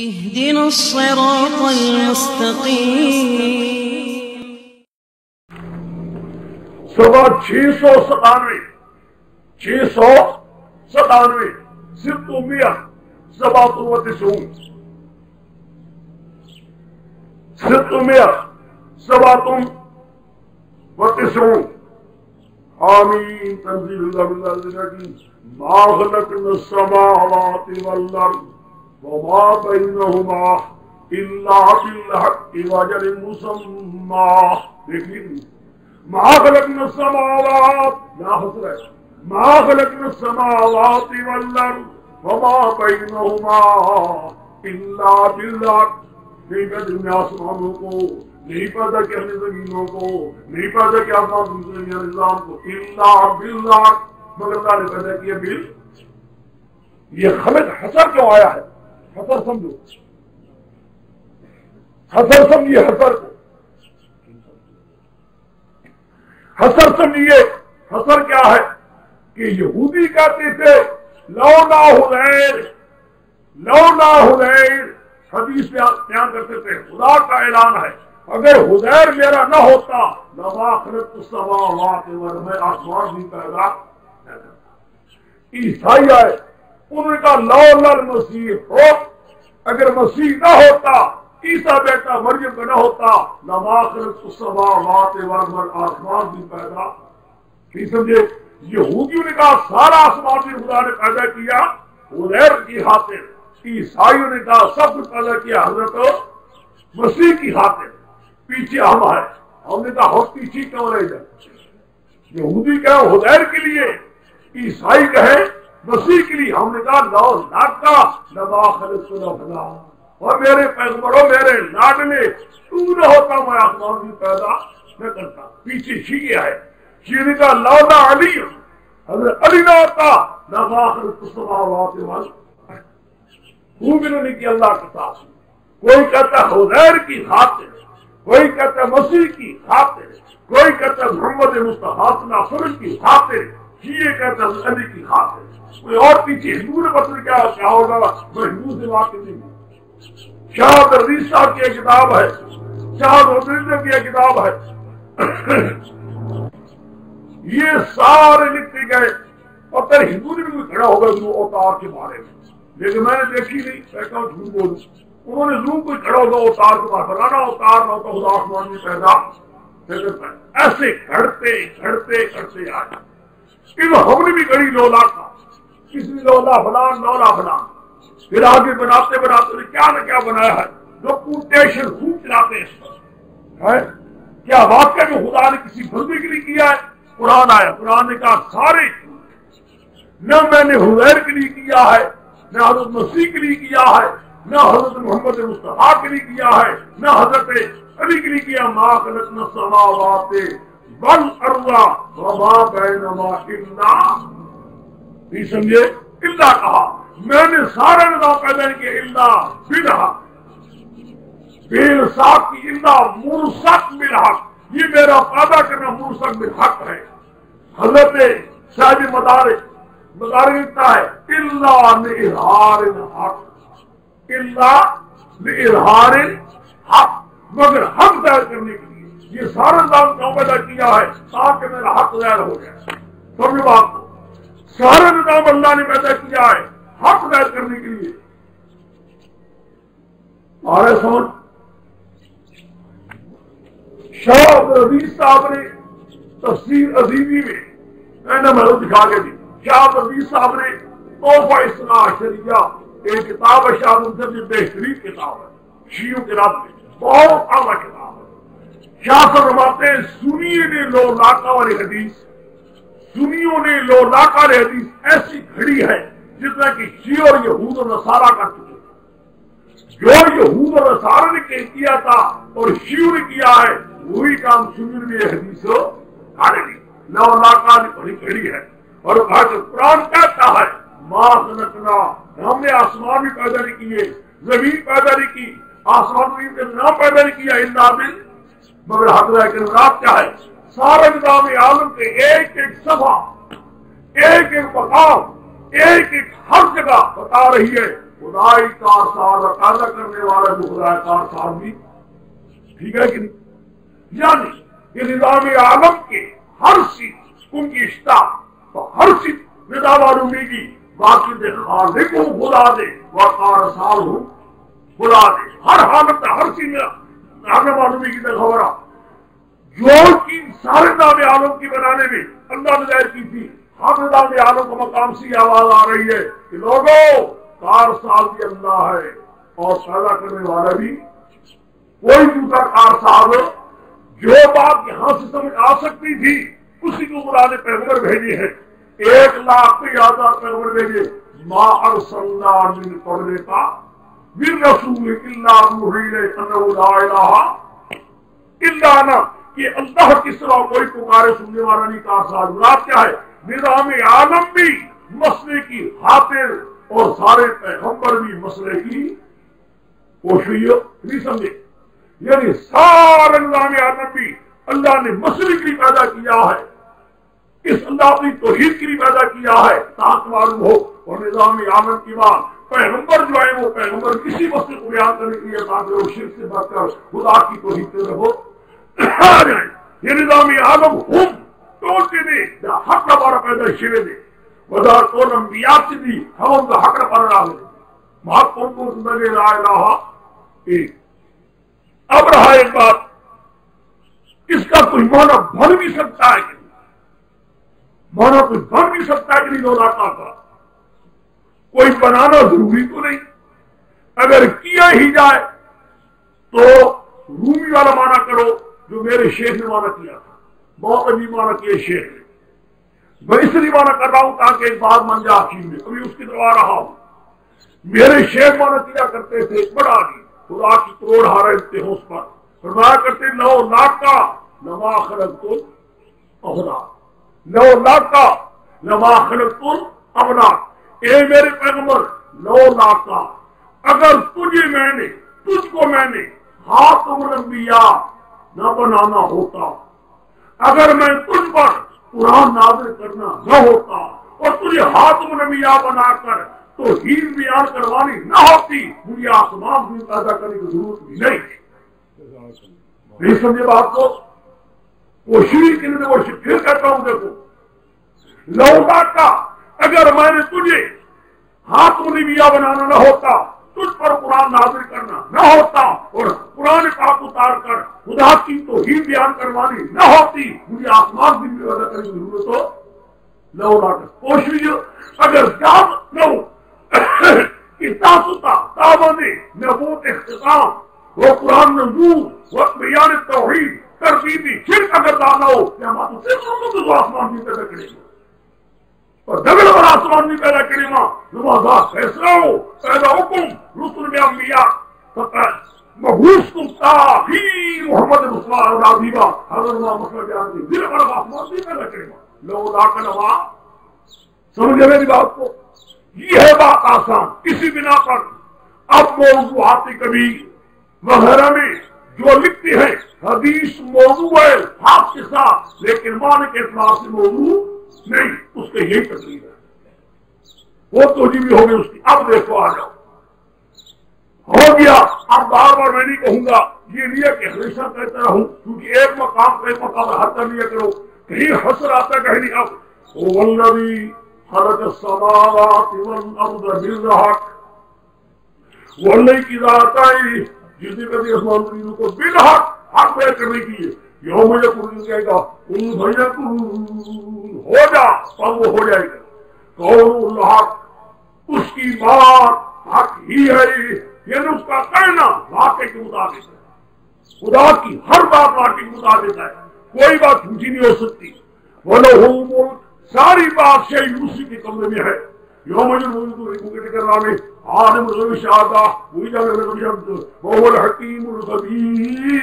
اهدنا الصراط المستقيم. 697 697 آمین. تنزیل ما خلقنا السماوات والارض وما بینہما الا بالحق واجل مسمى. دیکھیے ما خلقنا السماوات، یا حسر ہے، ما خلقنا السماوات والارض وما بینہما الا بالحق. نہیں پیدا کیا آسمانوں کو، نہیں پیدا کیا زمینوں کو، نہیں پیدا کیا نظام کو، الا بالحق، مگر اللہ نے پیدا کیا بال. یہ خلق حسر کیوں آیا ہے؟ حسر سمجھو، حسر سمجھیے، حسر کو حسر سمجھیے. حسر کیا ہے کہ یہودی کہتے تھے لولا حذیر، لولا حذیر، حدیث بیان کرتے تھے خدا کا اعلان ہے اگر حذیر میرا نہ ہوتا لما خلقت السماوات والارض، میں آسمان بھی پیدا نہ کرتا. عیسائی آئے، انہوں نے کہا لولا المسیح ہو، اگر مسیح نہ ہوتا، عیسیٰ بیٹا مریم کا نہ ہوتا، لما خلقت السماوات والارض، آسمان بھی پیدا. نہیں سمجھے؟ یہودیوں نے کہا سارا آسمان بھی خدا نے پیدا کیا حذیر کی خاطر، عیسائیوں نے کہا سب کچھ پیدا کیا حضرت مسیح کی خاطر. پیچھے ہم ہے، ہم نے کہا ہم پیچھے کیوں رہ جائے؟ یہودی کہے حذیر کے لیے، عیسائی کہے مسیح کے لیے. ہم نے کہا لو لاکا لما خلقت الافلاک، اور میرے پیغمبروں میرے لاڈلے تو نہ ہوتا میں آسمان بھی پیدا نہ کرتا. پیچھے شیعہ ہے، شیعہ نے کہا لولا علی، حضرت علی نہ ہوتا لما خلقت السماوات والارض. خوب انہوں نے کی اللہ کا تعصب. کوئی کہتا ہے حذیر کی خاطر، کوئی کہتا ہے مسیح کی خاطر، کوئی کہتا ہے محمد مصطفیٰ صلی اللہ علیہ وسلم کی خاطر، یہ کہتا ہے علی کی خاطر. کوئی اور پیچھے ہندو نے پتہ کیا ہوگا، میں ہندو سے واقف نہیں ہوں. شاہ درویش صاحب کی ایک کتاب ہے، شاہ درویش کی ایک کتاب ہے، یہ سارے لکھتے گئے. اور پھر ہندو نے بھی کھڑا ہوگا اوتار کے بارے میں، لیکن میں نے دیکھی نہیں، کہتا ہوں جھوٹ بولوں. انہوں نے ضرور کوئی کھڑا ہوگا اوتار کے بارے، فلانا اوتار نہ ہوتا خدا آسمان میں پیدا. ایسے گھڑتے گھڑتے گھڑتے آئے. ہم نے بھی گڑی لولا کا، کس نے لولا فلان لولا فلان، پھر آگے بناتے بناتے کیا نہ کیا بنایا ہے. جو کوٹیشن خوب چلاتے ہیں اس پر، کیا واقعہ جو خدا نے کسی بندے کے لیے کیا ہے؟ قرآن آیا، قرآن نے کہا سارے نہ میں نے حذیر کے لیے کیا ہے، نہ حضرت مسیح کے لیے کیا ہے، نہ حضرت محمد مصطفیٰ کے لیے کیا ہے، نہ حضرت علی کے لیے کیا. ما خلقنا السماوات والارض وما بینہما الا، نہیں سمجھے؟ الا کہا، میں نے سارا نظام پیدا نہیں کیا الا بالحق، بالحق کی الا مرسق بالحق، یہ میرا پیدا کرنا مرسق بالحق ہے. حضرت صاحب مدارک لکھتا ہے الا لإظہار الحق، الا لإظہار الحق، مگر حق ظاہر کرنے کے لیے. یہ سارا نظام کیوں پیدا کیا ہے؟ تاکہ میرا حق ظاہر ہو جائے. سمجھو بات کو، سارا نظام اللہ نے پیدا کیا ہے حق ظاہر کرنے کے لیے. آرے سمجھ، شاہ عبدالعزیز صاحب نے تفسیر عظیمی میں نے دکھا کے دی. شاہ عبدالعزیز صاحب نے تحفہ اصلاح شریعہ ایک کتاب ہے، شاہ عبدالعزیز بہترین کتاب ہے، شیعوں کے رب میں بہت اعلیٰ کتاب ہے. شاہ صاحب فرماتے ہیں سنیے نے لو لاکا والی حدیث، سنیوں نے لو لاکا والی حدیث ایسی کھڑی ہے جتنا کہ شیعہ اور یہود و نصارہ کر چکے. جو یہود اور نصارہ نے کیا تھا اور شیعوں نے کیا ہے وہی کام سنیوں نے حدیث کھڑی لو لاکا نے بڑی کھڑی ہے. اور قرآن کہتا ہے ما خلقنا، ہم نے آسمان بھی پیدا نہیں کیے، زمین پیدا نہیں کی، آسمان زمین کا نام پیدا نہیں کیا الا بال، مگر حق ہے کہ رات کیا ہے؟ سارا نظام عالم کے ایک ایک صفحہ، ایک ایک مقام، ایک ایک ہر جگہ بتا رہی ہے خدائی کارساز اقاضا کرنے والا جو خدا کارساز بھی، ٹھیک ہے کہ نہیں؟ یعنی یہ نظام عالم کے ہر چیز ان کی اشتاق تو ہر چیز نظام عالمی کی باقی دے خالق ہوں خدا دے وہ کارساز ہوں خدا دے، ہر حالت ہر چیز میں نظام عالمی کی خبر جو چیز سارے نظام عالم کی بنانے میں اللہ نے ظاہر کی تھی، ہم نظام عالم کو مقام سے آواز آ رہی ہے کہ لوگوں کارساز بھی اللہ ہے اور پیدا کرنے والا بھی کوئی دوسرا کارساز جو بات یہاں سے سمجھ آ سکتی تھی اسی کو خدا نے پیغمبر بھیجے ہیں، 1,50,000 پیغمبر بھیجے، ما ارسلنا من قبلک من رسول الا نوحی الیہ انہ لا الہ الا انا، کہ اللہ کی سوا کوئی پکارے سننے والا نہیں کارساز۔ مراد کیا ہے؟ نظام عالم بھی مسئلے کی خاطر اور سارے پیغمبر بھی مسئلے کی کوشش نہیں سمجھے، یعنی سارا نظام عالم بھی اللہ نے مسئلے کے لیے پیدا کیا ہے، اس اللہ اپنی توحید کے لیے پیدا کیا ہے تاکہ معلوم ہو، اور نظام عالم کی بات پیغمبر جو ہے وہ پیغمبر کسی مسئلے کو بیان کرنے کے لیے تاکہ وہ شرک سے بچ کر خدا کی توحید سے رہو آ جائیں۔ یہ نظام عالم ہم توڑتے دے حق کا بارہ پیدا شیوے دے وزار تو انبیاء سے دی ہم کا حق پر رہا ہے محق کون کو زندگی لا الہ ایک۔ اب رہا ایک بات، اس کا کوئی معنی بن بھی سکتا ہے کہ نہیں، معنی کوئی بن بھی سکتا ہے کہ نہیں، لولا کا کوئی بنانا ضروری تو نہیں، اگر کیا ہی جائے تو رومی والا معنی کرو جو میرے شیخ نے معنی کیا تھا، بہت عجیب معنی کیا شیخ نے، میں اس لیے معنی کر رہا ہوں تاکہ ایک بات من جائے عقیل میں، ابھی اس کی طرف آ رہا ہوں۔ میرے شیخ معنی کیا کرتے تھے، بڑا آدمی خدا کی کروڑ ہارے تھے اس پر فرمایا کرتے 9 لاکھ کا لما خلقت الافلاک، 9 لاکھ کا لما خلقت الافلاک، اے میرے پیغمبر 9 لاکھ کا اگر تجھ کو میں نے خاتم الانبیاء نہ بنانا ہوتا، اگر میں تجھ پر قرآن نازل کرنا نہ ہوتا اور تجھے خاتم الانبیاء بنا کر توحید بیان کروانی نہ ہوتی، مجھے آسمان بھی پیدا کرنے کی ضرورت بھی نہیں سمجھے بات کو؟ وہ شریف کے لیے وہ پھر کہتا ہوں دیکھو، 9 لاکھ کا اگر میں نے تجھے خاتم الانبیاء بنانا نہ ہوتا، تجھ پر قرآن نازل کرنا نہ ہوتا اور قرآن پاک اتار کر خدا کی توحید بیان کروانی نہ ہوتی، مجھے آسمان بھی پیدا کرنے کی ضرورت ہو 9 لاکھ کوشش اگر جاب نہ اتاستا تابانے نبوت اختتام وہ قرآن نزول وقت بیان توحید تربیتی شرک اگر دانا ہو کیا ماتو صرف تو آسمان بھی پیدا کرے گا اور دگل اور آسمان بھی پیدا کرے گا، نمازات فیصلہ ہو پیدا حکم رسول میں انبیاء محوث کم تاخیر محمد رسول اللہ عظیمہ حضرت اللہ مسئلہ بیان کی دل پر آسمان بھی پیدا کرے گا 9 لاکھ کا نواز۔ سمجھے میری بات کو؟ یہ ہے بات آسان، اسی بنا پر اب موضوعات کبھی وغیرہ میں جو لکھتے ہیں حدیث موضوع ہے حق کے ساتھ لیکن معنی کے اعتبار سے موضوع نہیں، اس کے یہی تقریر ہے، وہ تو بھی ہوگی اس کی۔ اب دیکھو آ جاؤ ہو گیا، اب بار بار میں نہیں کہوں گا، یہ لیے کہ ہمیشہ کہتا رہوں کیونکہ ایک مقام پہ مقام حد کر لیا کرو، کہیں حسر آتا کہیں نہیں۔ اب والذی خلق السماوات والارض بالحق، وہ اللہ کی ذات آئی جس نے کبھی آسمان زمین کو بالحق حق بیان کرنے کی ہے، یوم یکون کہے گا کن فیکون ہو جا تب وہ ہو جائے گا، قول الحق اس کی بات حق ہی ہے، یعنی اس کا کہنا واقع کے مطابق ہے، خدا کی ہر بات واقع کے مطابق ہے، کوئی بات جھوٹی نہیں ہو سکتی۔ وَلَهُ الْمُلْكُ ساری بادشاہی اسی کے قبضے میں ہے، یوم میں عالم الغیب شہادہ وہی وہو الحکیم الخبیر،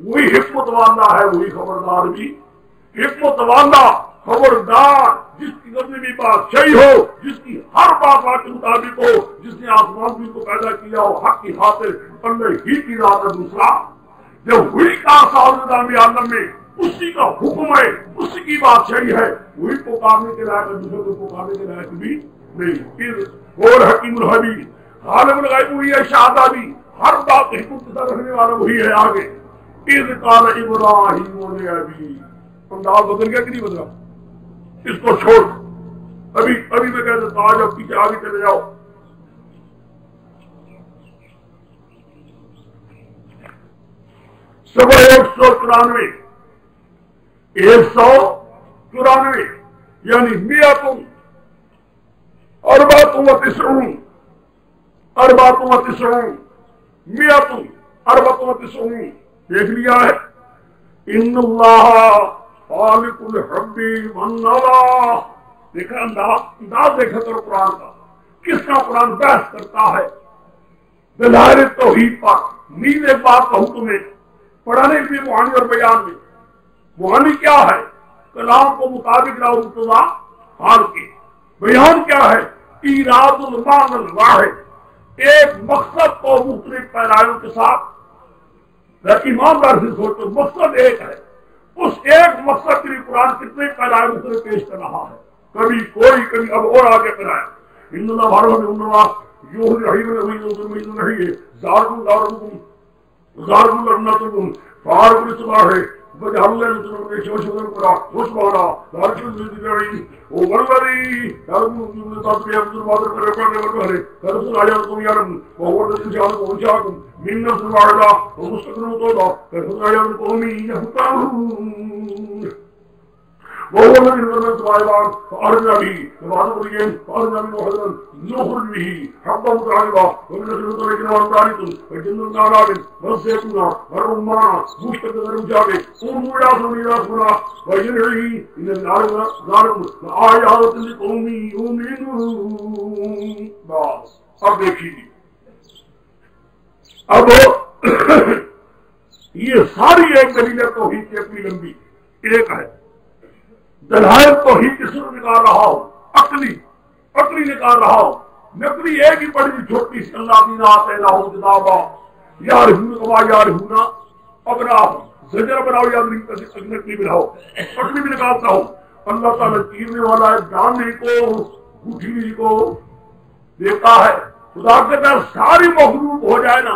وہی حکمت والا ہے، وہی خبردار بھی حکمت والا خبردار، جس کی قبضے میں بادشاہی ہو، جس کی ہر بات واقع کے مطابق ہو، جس نے آسمان بھی کو پیدا کیا ہو حق کی خاطر، اللہ ہی کی ذات ہے۔ دوسرا جب ہوئی کا سال نظام عالم میں اسی کا حکم ہے، اسی کی بادشاہی ہے، وہی پکارنے کے لائق ہے، دوسرے کو پکارنے کے لائق بھی نہیں۔ پھر اور حکیم الحبیب عالم الغیب وہی ہے، شہادہ بھی، ہر بات حکمت کے ساتھ رکھنے والا وہی ہے۔ آگے اذ قال ابراہیم لابی، انداز بدل گیا کہ نہیں بدلا؟ اس کو چھوڑ، ابھی میں کہہ دیتا آج اب پیچھے آگے چلے جاؤ۔ صبح 194 یعنی 194 دیکھ لیا ہے۔ ان اللہ خالق الحب والنوى، دیکھا انداز دیکھا کرو قرآن کا، کس کا قرآن بحث کرتا ہے دلائل توحید پر۔ نیز ایک بات کہوں تمہیں پڑھانے کے لیے معانی اور بیان میں، معانی کیا ہے؟ کلام کو مطابق لاؤ مقتضا حال کے، بیان کیا ہے؟ ایراد المعنی الواحد، ایک مقصد کو مختلف پیرایوں کے ساتھ۔ ایماندار سے سوچو، مقصد ایک ہے، اس ایک مقصد کے لیے قرآن کتنے پیرائے مختلف پیش کر رہا ہے؟ کبھی کوئی، کبھی اب اور آگے پیرایا۔ ان اللہ بھارو میں انہا یوہ رحیم الرحیم نہیں ہے، زارکم لرناتکم فارکم صبح ہے بجہ اللہ نے تنہوں نے شوشدر کرا خوش بارا دارکم زیدی جائی او والذی دارکم نے تاثری ابزر بادر پر رکھانے ورکھارے کرسل آیاتکم یارم وہورد انشاءالکم انشاءکم من نفس واحدہ ومستقرم تودا کرسل آیاتکم قومی یحکام وهو الذي نزل السماء فأخرجنا به نبات كل فأخرجنا منه حجرا نخرج به حبا متعلقا ومن نخرج طريقنا وانتعلق فجنة الأعناب والسيكونا والرمان مشتقة المجابة انظر إلى سمينا سمنا وجنعه إن العالم ظالم لآيات لقوم يؤمنون۔ بس اب دیکھیے، اب یہ ساری ایک دلیل توحید کی اپنی لمبی ایک ہے، دلائل توحید کی صرف نکال رہا ہوں، عقلی نکال رہا ہوں، نقلی ایک ہی پڑھی چھوٹی سی، اللہ دینا آتیناہم کتابا یعرفون کما یعرفون ابناءہم، زجر بناؤ یا نقلی بناؤ، عقلی بھی نکالتا ہوں۔ اللہ تعالیٰ چیرنے والا ہے، دانے کو گٹھلی کو دیتا ہے۔ خدا کے در ساری مخلوق ہو جائے نا،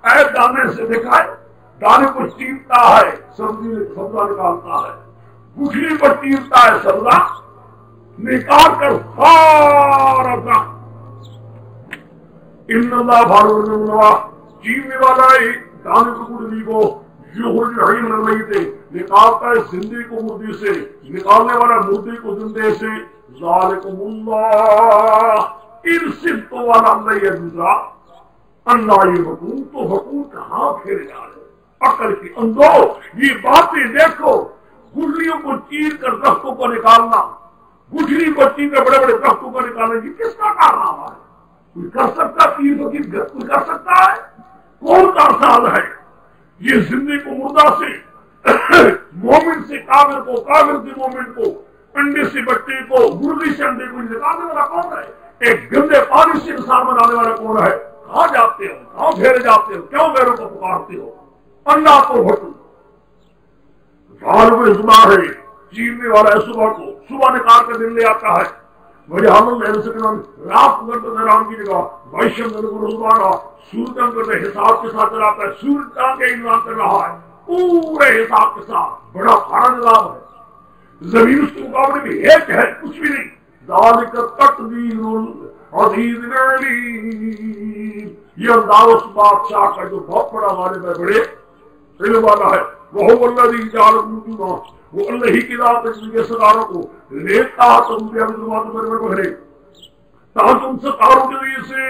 اے دانے سے دکھائے، دانے کو چیرتا ہے، سبزہ نکالتا ہے، گٹھلی پر چیرتا ہے، سبزہ نکال کر سارا ان اللہ بھارو چیرنے والا ہے دانے کو گٹھلی کو، یخرج الحی من المیت، نکالتا ہے زندے کو مردے سے، نکالنے والا مردے کو زندے سے۔ ذالکم اللہ ان صفت والا اللہ یجزا اللہ یحکم، تو حکم کہاں پھیرے جا رہے؟ عقل کی اندھو یہ باتیں دیکھو، گٹھلیوں کو چیر کر درختوں کو نکالنا، گٹھلی کو چیر کر بڑے بڑے درختوں کو نکالنا، یہ کس کا کارنامہ ہے؟ کوئی کر سکتا؟ تیر کو کوئی کر سکتا ہے؟ کون کا ساز ہے؟ یہ زندے کو مردہ سے، مومن سے کافر کو، کافر سے مومن کو، انڈے سے بچے کو، مرغی سے انڈے کو نکالنے والا کون ہے؟ ایک گندے پانی سے انسان بنانے والا کون ہے؟ کہاں جاتے ہو؟ کہاں پھیرے جاتے ہو؟ کیوں غیروں کو پکارتے ہو؟ اللہ کو بھٹو فارغ صبح ہے، چیرنے والا ہے صبح کو، صبح نکال کر دن لے آتا ہے۔ وجہ ہم سکنن رات کو کرتے حیران کی جگہ وائشم کو رسوانا سورج کرتے حساب کے ساتھ چلاتا ہے، سورج کا کے انتظام کر رہا ہے پورے حساب کے ساتھ، بڑا بڑا نظام ہے۔ زمین اس کے مقابلے میں ایک ہے، کچھ بھی نہیں۔ ذالک تقدیر العزیز العلیم، یہ انداز اس بادشاہ کا جو بہت بڑا غالب ہے، بڑے علم والا ہے۔ وہ الذی جعل النجوم، وہ اللہ ہی کی ذات ہے ستاروں کو لیتا تم بھی ابھی تمہارے بڑے بڑے بڑے تاکہ تم ستاروں کے ذریعے سے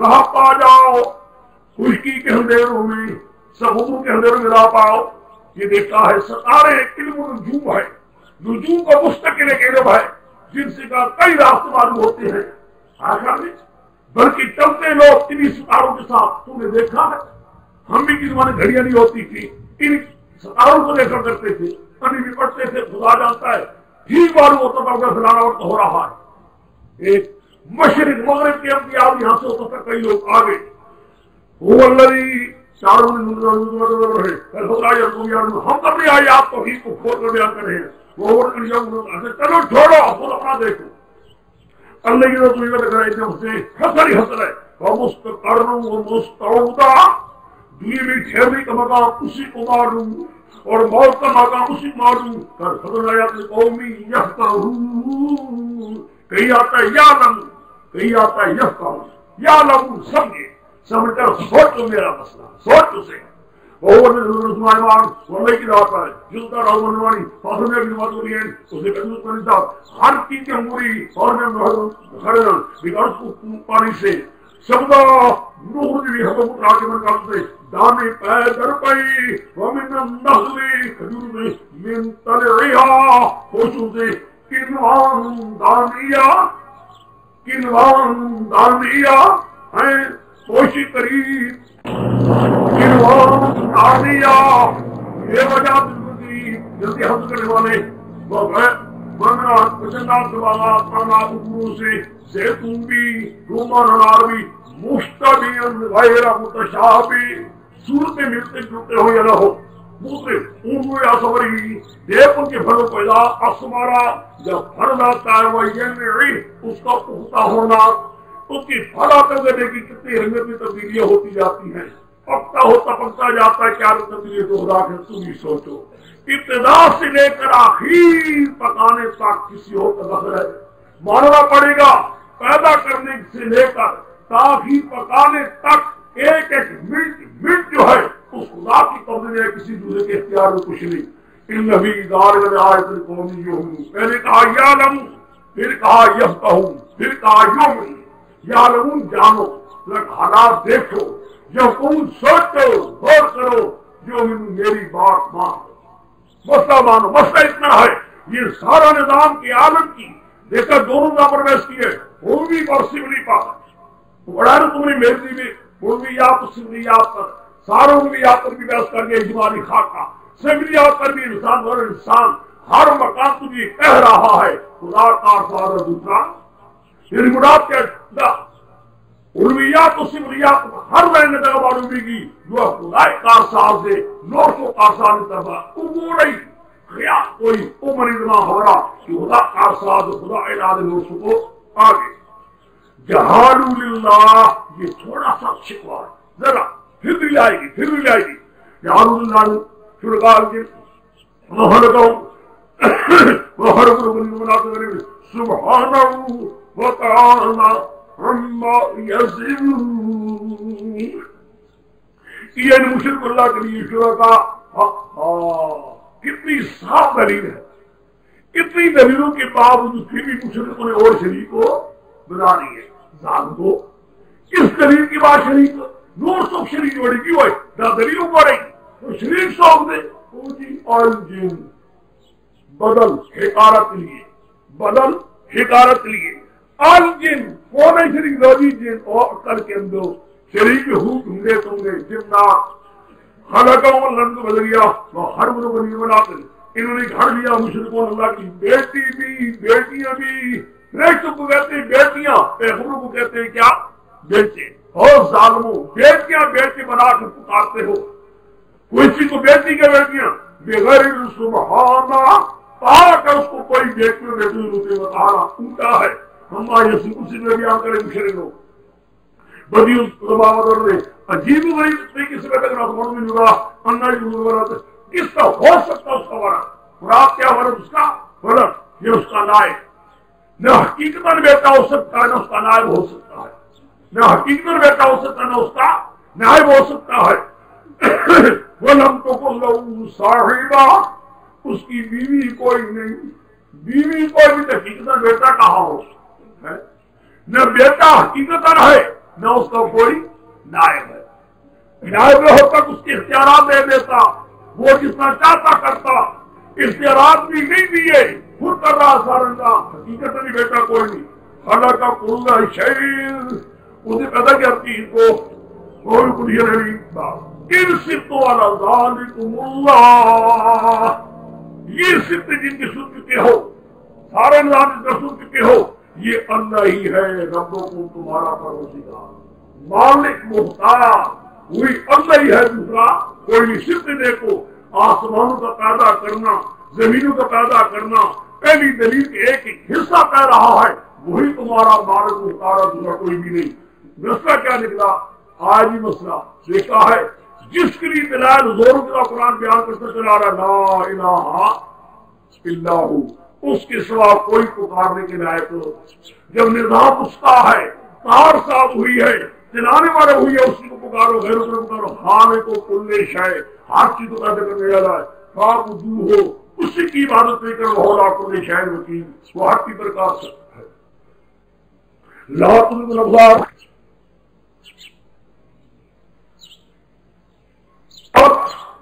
راہ پا جاؤ، خشکی کے اندھیروں میں، سمندر کے اندھیروں میں راہ پاؤ۔ یہ دیکھتا ہے ستارے علم نجوم ہے، نجوم کا مستقل ایک علم ہے جن سے کا کئی راستے معلوم ہوتے ہیں آخر میں، بلکہ چلتے لوگ انہیں ستاروں کے ساتھ تم نے دیکھا ہے۔ ہم بھی کسی زمانے گھڑیاں نہیں ہوتی تھی، ان ستاروں کو لے کر کرتے تھے، کبھی بھی پڑھتے تھے، خدا جانتا ہے ٹھیک معلوم ہوتا تھا کہ فلانا وقت ہو رہا ہے۔ ایک مشرق مغرب کے انبیاء یہاں سے ہوتا تھا، کئی لوگ آگے وہ الذی چاروں ہم اپنی آیات توحید کو کھول کر بیان کر رہے ہیں۔ وہ چلو چھوڑو خود اپنا دیکھو۔ اللہ کی رسول کا لکھ رہے ہیں جب سے حسر ہی حسر ہے ومستقر ومستعودہ دنیا میں ٹھہرنے کا مقام اسی کو معلوم اور موت کا مقام اسی کو معلوم کر حضر آیات قومی یفترون کہیں آتا ہے یعلم کہیں آتا ہے یفترون یعلم سمجھے سمجھ کر سوچو میرا مسئلہ سوچ اسے وہ رسمان واللہ کی رات ہے جلتا رہو منوانی فاصل میں اپنی بات ہو رہی ہے اسے قدوس کرنی صاحب ہر چیز کے اموری اور میں خردن بگرس کو پانی سے سبدا نور جی حکم اٹھا کے من کام سے دانے پہ در پئی ومن النخل کھجور میں من طلعها خوشوں سے کنوان دانیا ہیں کوشی قریب کنوان دانیا یہ وجہ دلتی جلدی حضر کرنے والے وہ بنا پچندار سوالا تانا اگروں سے زیتون بھی رومان انار بھی مشتبین غیر متشابہ صورتیں ملتے جلتے ہو یا نہ ہو دوسرے اونگو یا سوری دیکھ ان کے پھلوں کو ادا اسمارا جب پھل آتا ہے وہ ینعی اس کا پختہ ہونا اس کی پھل آتے ہوئے دیکھی کتنی رنگت میں تبدیلیاں ہوتی جاتی ہیں پکتا ہوتا پکتا جاتا ہے کیا تبدیلی دوہرا کے تم ہی سوچو ابتدا سے لے کر آخر پکانے تک کسی اور کا دخل ہے ماننا پڑے گا پیدا کرنے سے لے کر تاخیر پکانے تک ایک ایک منٹ جو ہے اس خدا کی قبضے ہے کسی دوسرے کے اختیار میں کچھ نہیں ان نبی دار آیت قومی یوم پہلے کہا یعلم پھر کہا یفقہون پھر کہا یوم یعلمون جانو حالات دیکھو یقون سوچو غور کرو جو میری بات مانو مسئلہ مانو مسئلہ اتنا ہے یہ سارا نظام کے عالم کی دیکھا دونوں نظام بحث کی ہے اردوی اور سملی بڑا نا تم نے میری میں اردویات سملیات پر ساروں اردویات پر بھی بحث کر کے اجمالی خاکہ سملیات پر بھی انسان اور انسان ہر مقام تجھے کہہ رہا ہے خدا کا سوال دوسرا یہ مراد کیا اردویات و سملیات ہر مہینے کا معلوم کی جو خدا کار صاحب سے نو سو کارسان طرف عموڑی خیال کوئی عمر اتنا ہمارا کہ خدا کار صاحب خدا اعلان نو سو کو آگے جہالو للہ یہ تھوڑا سا شکوا ذرا پھر بھی آئے گی جہالو للہ شرکار کے سبحانہ وتعالی عما یصفون یہ مشرک اللہ کے لیے شرکا کتنی صاف دلیل ہے اتنی دلیلوں کے باوجود پھر بھی مشرکوں نے اور شریک کو بنا دی ہے ظالم کو اس دلیل کی بات شریک نور سو شریک بڑی کیوں ہے نہ دلیلوں بڑی تو شریک سوک دے الجن بدل حکارت لیے الجن کون ہے شریک روی جن اور عقل کے اندر شریک ہوں تم جنہ خلقوں لنگ بدلیا وہ ہر بنی بنا کر انہوں نے گھڑ لیا مشرکوں اللہ کی بیٹی بھی بیٹیاں بھی فرشتوں کو کہتے ہیں بیٹیاں پیغمبروں کو کہتے ہیں کیا بیٹے اور ظالموں بیٹیاں بیٹے بنا کر پکارتے ہو کوئی چیز کو بیٹی کے بیٹیاں بغیر سبحانہ پا کر اس کو کوئی بیٹی میں بیٹی روتے بتا رہا اونٹا ہے ہمارے اسی میں بھی آ کر مشرے لوگ بدی اس زبان میں عجیب ہی طریقے سے بیٹھے گا تو میں جڑا انگا جی بنا کس کا ہو سکتا اس کا ورد مراد کیا ورد اس کا ورد یہ اس کا نائب نہ حقیقت بیٹا ہو سکتا ہے نہ اس کا نائب ہو سکتا ہے نہ حقیقت بیٹا ہو سکتا ہے نہ اس کا نائب ہو سکتا ہے وَلَمْ تَكُنْ لَهُ صَاحِبَةٌ اس کی بیوی کوئی نہیں بیوی کوئی بھی حقیقت بیٹا کہاں ہو سکتا ہے نہ بیٹا حقیقت ہے نہ اس کا کوئی نائب ہے نائب ہوتا تو اس کے اختیارات دے دیتا وہ جتنا چاہتا کرتا اختیارات بھی نہیں دیے خود کر رہا سارا حقیقت نہیں بیٹا کوئی نہیں خلا کا کل شعر اسے پیدا کرتی کو کوئی کچھ نہیں ان صفت والا ذالکم اللہ یہ صفت جن کی سن چکے ہو سارا نظام جن کا سن چکے ہو یہ اللہ ہی ہے ربوں کو تمہارا پروردگار مالک محتاج وہی اللہ ہی ہے دوسرا کوئی صفت دیکھو آسمانوں کا پیدا کرنا زمینوں کا پیدا کرنا پہلی دلیل کے ایک ایک حصہ کہہ رہا ہے وہی تمہارا مالک مختار، دوسرا کوئی بھی نہیں۔ مسئلہ کیا نکلا؟ آج ہی مسئلہ دیکھا ہے جس کے لیے دلائل زوروں کا قرآن بیان کرتا چلا رہا لا الہ الا ہو، اس کے سوا کوئی پکارنے کے لائق ہو۔ جب نظام استا ہے، تار صاف ہوئی ہے، چلانے والے ہوئی ہے، اسی کو پکارو، غیروں کو پکارو۔ خانے کو کلے شے، ہر چیز کو پیدا کرنے والا ہے، خواب دور ہو، اسی کی عبادت نہیں کرو، ہولا کلے شے وکیل، وہ ہر کی برکات ہے۔ لا تدرک الابصار،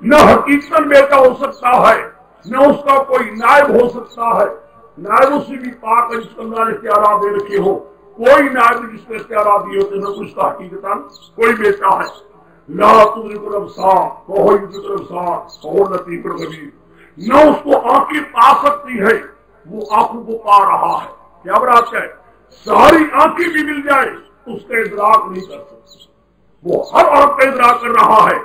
نہ حقیقت بیٹا ہو سکتا ہے، نہ اس کا کوئی نائب ہو سکتا ہے۔ نائب سے بھی پاک ہے جس کو اللہ نے اختیارات دے رکھے ہو، کوئی نائب جس کو اختیارات دیے ہوتے، نہ کچھ کا حقیقت کوئی بیٹا ہے۔ لا تدرک الابصار وہو یدرک الابصار وہو اللطیف الخبیر، نہ اس کو آنکھیں پا سکتی ہے، وہ آنکھوں کو پا رہا ہے۔ کیا بات ہے؟ ساری آنکھیں بھی مل جائے اس کا ادراک نہیں کر سکتی، وہ ہر آنکھ کا ادراک کر رہا ہے،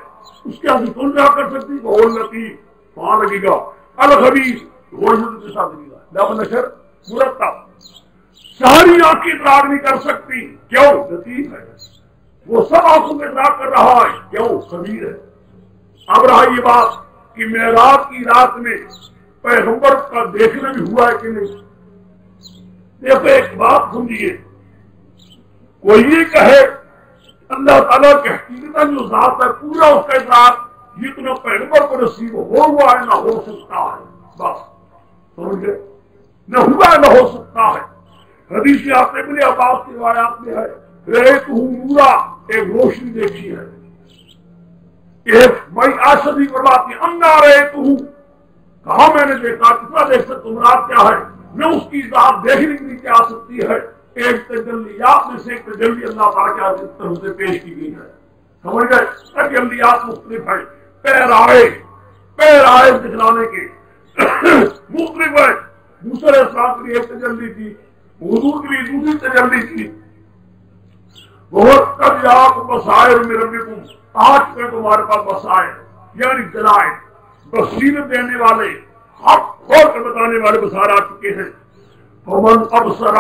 اس کے آنکھ کون کیا کر سکتی؟ وہ لطیف، وہاں لگے گا الخبیر، وہ کے ساتھ لگے گا لفظ نشر مرتب۔ ساری آنکھیں ادراک نہیں کر سکتی، کیوں؟ لطیف ہے، وہ سب آنکھوں میں ادراک کر رہا ہے، کیوں؟ خبیر ہے۔ اب رہا یہ بات کہ معراج کی رات میں پیغمبر کا دیکھنا بھی ہوا ہے کہ نہیں؟ دیکھو ایک بات سمجھیے، کوئی یہ کہے اللہ تعالیٰ کی حقیقت جو ذات ہے پورا اس کا ذات جتنا پیغمبر کو نصیب ہوا ہے نہ ہو سکتا ہے، بس سمجھ گئے؟ نہ ہوا ہے نہ ہو سکتا ہے۔ حدیث آپ ابن عباس کی روایات میں ہے رہت ہوں نورا، ایک روشنی دیکھی ہے، ایک میں آشدی فرماتی انا رہت ہوں، کہاں میں نے دیکھا، کتنا دیکھ سکتا مراد کیا ہے؟ نہ اس کی ذات دیکھنے کے لیے کیا آ سکتی ہے، ایک تجلیات میں سے ایک تجلی اللہ تعالیٰ کی طرف سے پیش کی گئی ہے، سمجھ گئے؟ تجلیات مختلف ہے، پیر آئے دکھلانے کے مختلف ہے، دوسرے اسلام کے لیے ایک تجلی تھی، حضور کے لیے دوسری تجلی تھی۔ بہت تجلیات بصائر میں ربکم، آج میں تمہارے پاس بصائر یعنی دلائل، بصیرت دینے والے، حق کھول کر بتانے والے بصائر آ چکے ہیں۔ فمن ابصر،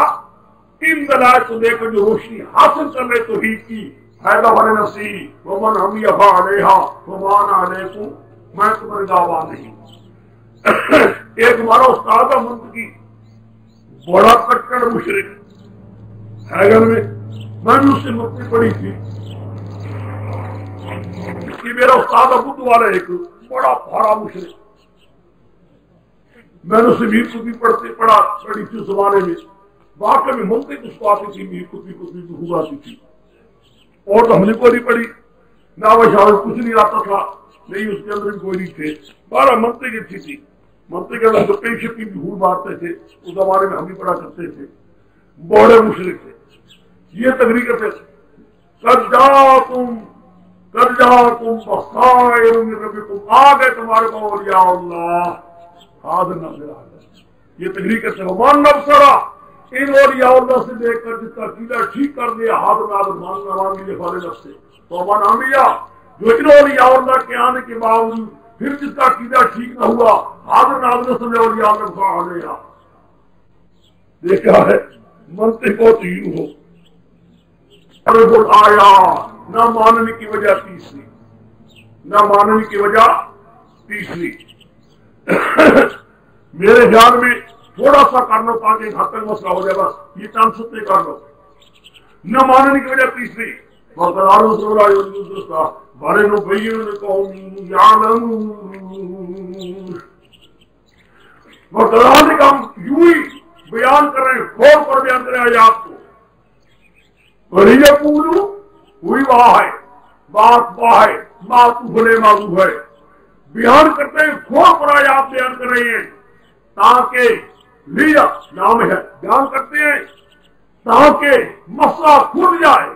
ان دلائل کو لے کر جو روشنی حاصل کر لے توحید کی، فائدہ والے نصیب، ومن ہم یفا علیہا ومان علیکم، میں تمہارے دعویٰ نہیں۔ ایک ہمارا استاد منطقی بڑا کٹڑ مشرک ہے گھر میں نے اس سے مکتی پڑھی تھی کہ میرا استاد بدھ والا ایک بڑا بھاڑا مشرک، میں نے اسے میر کتبی پڑھی تھی اس زمانے میں، واقعی میں منطق اس کو آتی تھی، میر کتبی ہوا آتی تھی، اور تو ہم نے کو نہیں پڑھی، نہ وہ شاید کچھ نہیں آتا تھا، نہیں اس کے اندر کوئی نہیں تھے، بارہ منطق اچھی تھی، منطق کے اندر جو پیش کی بھول مارتے تھے اس زمانے میں ہم بھی پڑھا کرتے تھے، بڑے مشرک تھے۔ یہ تقریر کرتے قد جاءکم بصائر من ربکم، آ گئے تمہارے کو اولیاء اللہ، حاضر ناظر آ گئے۔ یہ تقریر کرتے ومان نبصرا، ان اولیاء اللہ سے دیکھ کر جس کا عقیدہ ٹھیک کر دیا، حاضر ناظر ماننا مانگی فارغ نفس سے، تو ومان عامیہ، جو ان اولیاء اللہ کے آنے کے باوجود پھر جس کا عقیدہ ٹھیک نہ ہوا، حاضر ناظر سے اولیاء اللہ کا آنے آ دیکھا ہے۔ منطق کو تین ہو آیا، نہ ماننے کی وجہ تیسری، نہ ماننے کی وجہ تیسری میرے خیال میں تھوڑا سا کر لو تاکہ حد تک مسئلہ ہو جائے، بس یہ کام ستے کر لو۔ نہ ماننے کی وجہ تیسری بارے لو ہم یوں ہی بیان کر رہے ہیں، کھول پر بیان کر رہے ہیں آیات کو، پورو ہوئی وہاں ہے، بات وہاں ہے، بات بھلے معذوب ہے، بیان کرتے ہیں، کھول پر آیات بیان کر رہے ہیں تاکہ لیا نام ہے، بیان کرتے ہیں تاکہ مسئلہ کھل جائے،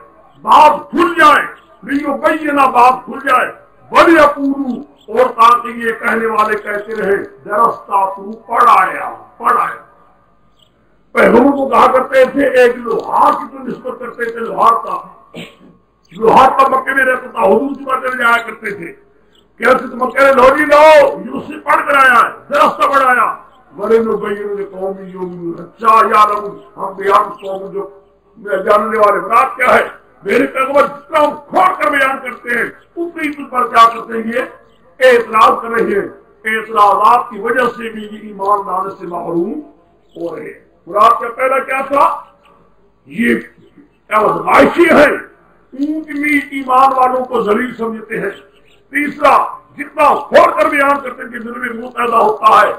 بات کھل جائے، لیو بینہ بات کھل جائے، بڑی پورو، اور تاکہ یہ کہنے والے کہتے رہے درستہ تو پڑھایا۔ پیغمبر کو کہا کرتے تھے، ایک لوہار کی تو نسبت کرتے تھے، لوہار کا مکے میں رہتا تھا، حضور سے چلے جایا کرتے تھے، کہتے تھے مکے میں لوہری لاؤ، یہ اس سے پڑھ کر آیا ہے، درستہ پڑھایا، بڑے نبین قوم یؤمنون حتی یعلم، ہم بیان قوم جو جاننے والے مراد کیا ہے؟ میرے پیغمبر جتنا ہم کھول کر بیان کرتے ہیں اتنی تم پر کیا کرتے ہیں؟ یہ اعتراض کر رہے ہیں، اعتراضات کی وجہ سے بھی یہ ایمان لانے سے محروم ہو رہے ہیں۔ مراد کا پہلا کیا تھا؟ یہ آزمائشی ہے، اونچ نیچ ایمان والوں کو ذلیل سمجھتے ہیں۔ تیسرا، جتنا کھول کر بیان کرتے ہیں کہ دل میں منہ پیدا ہوتا ہے۔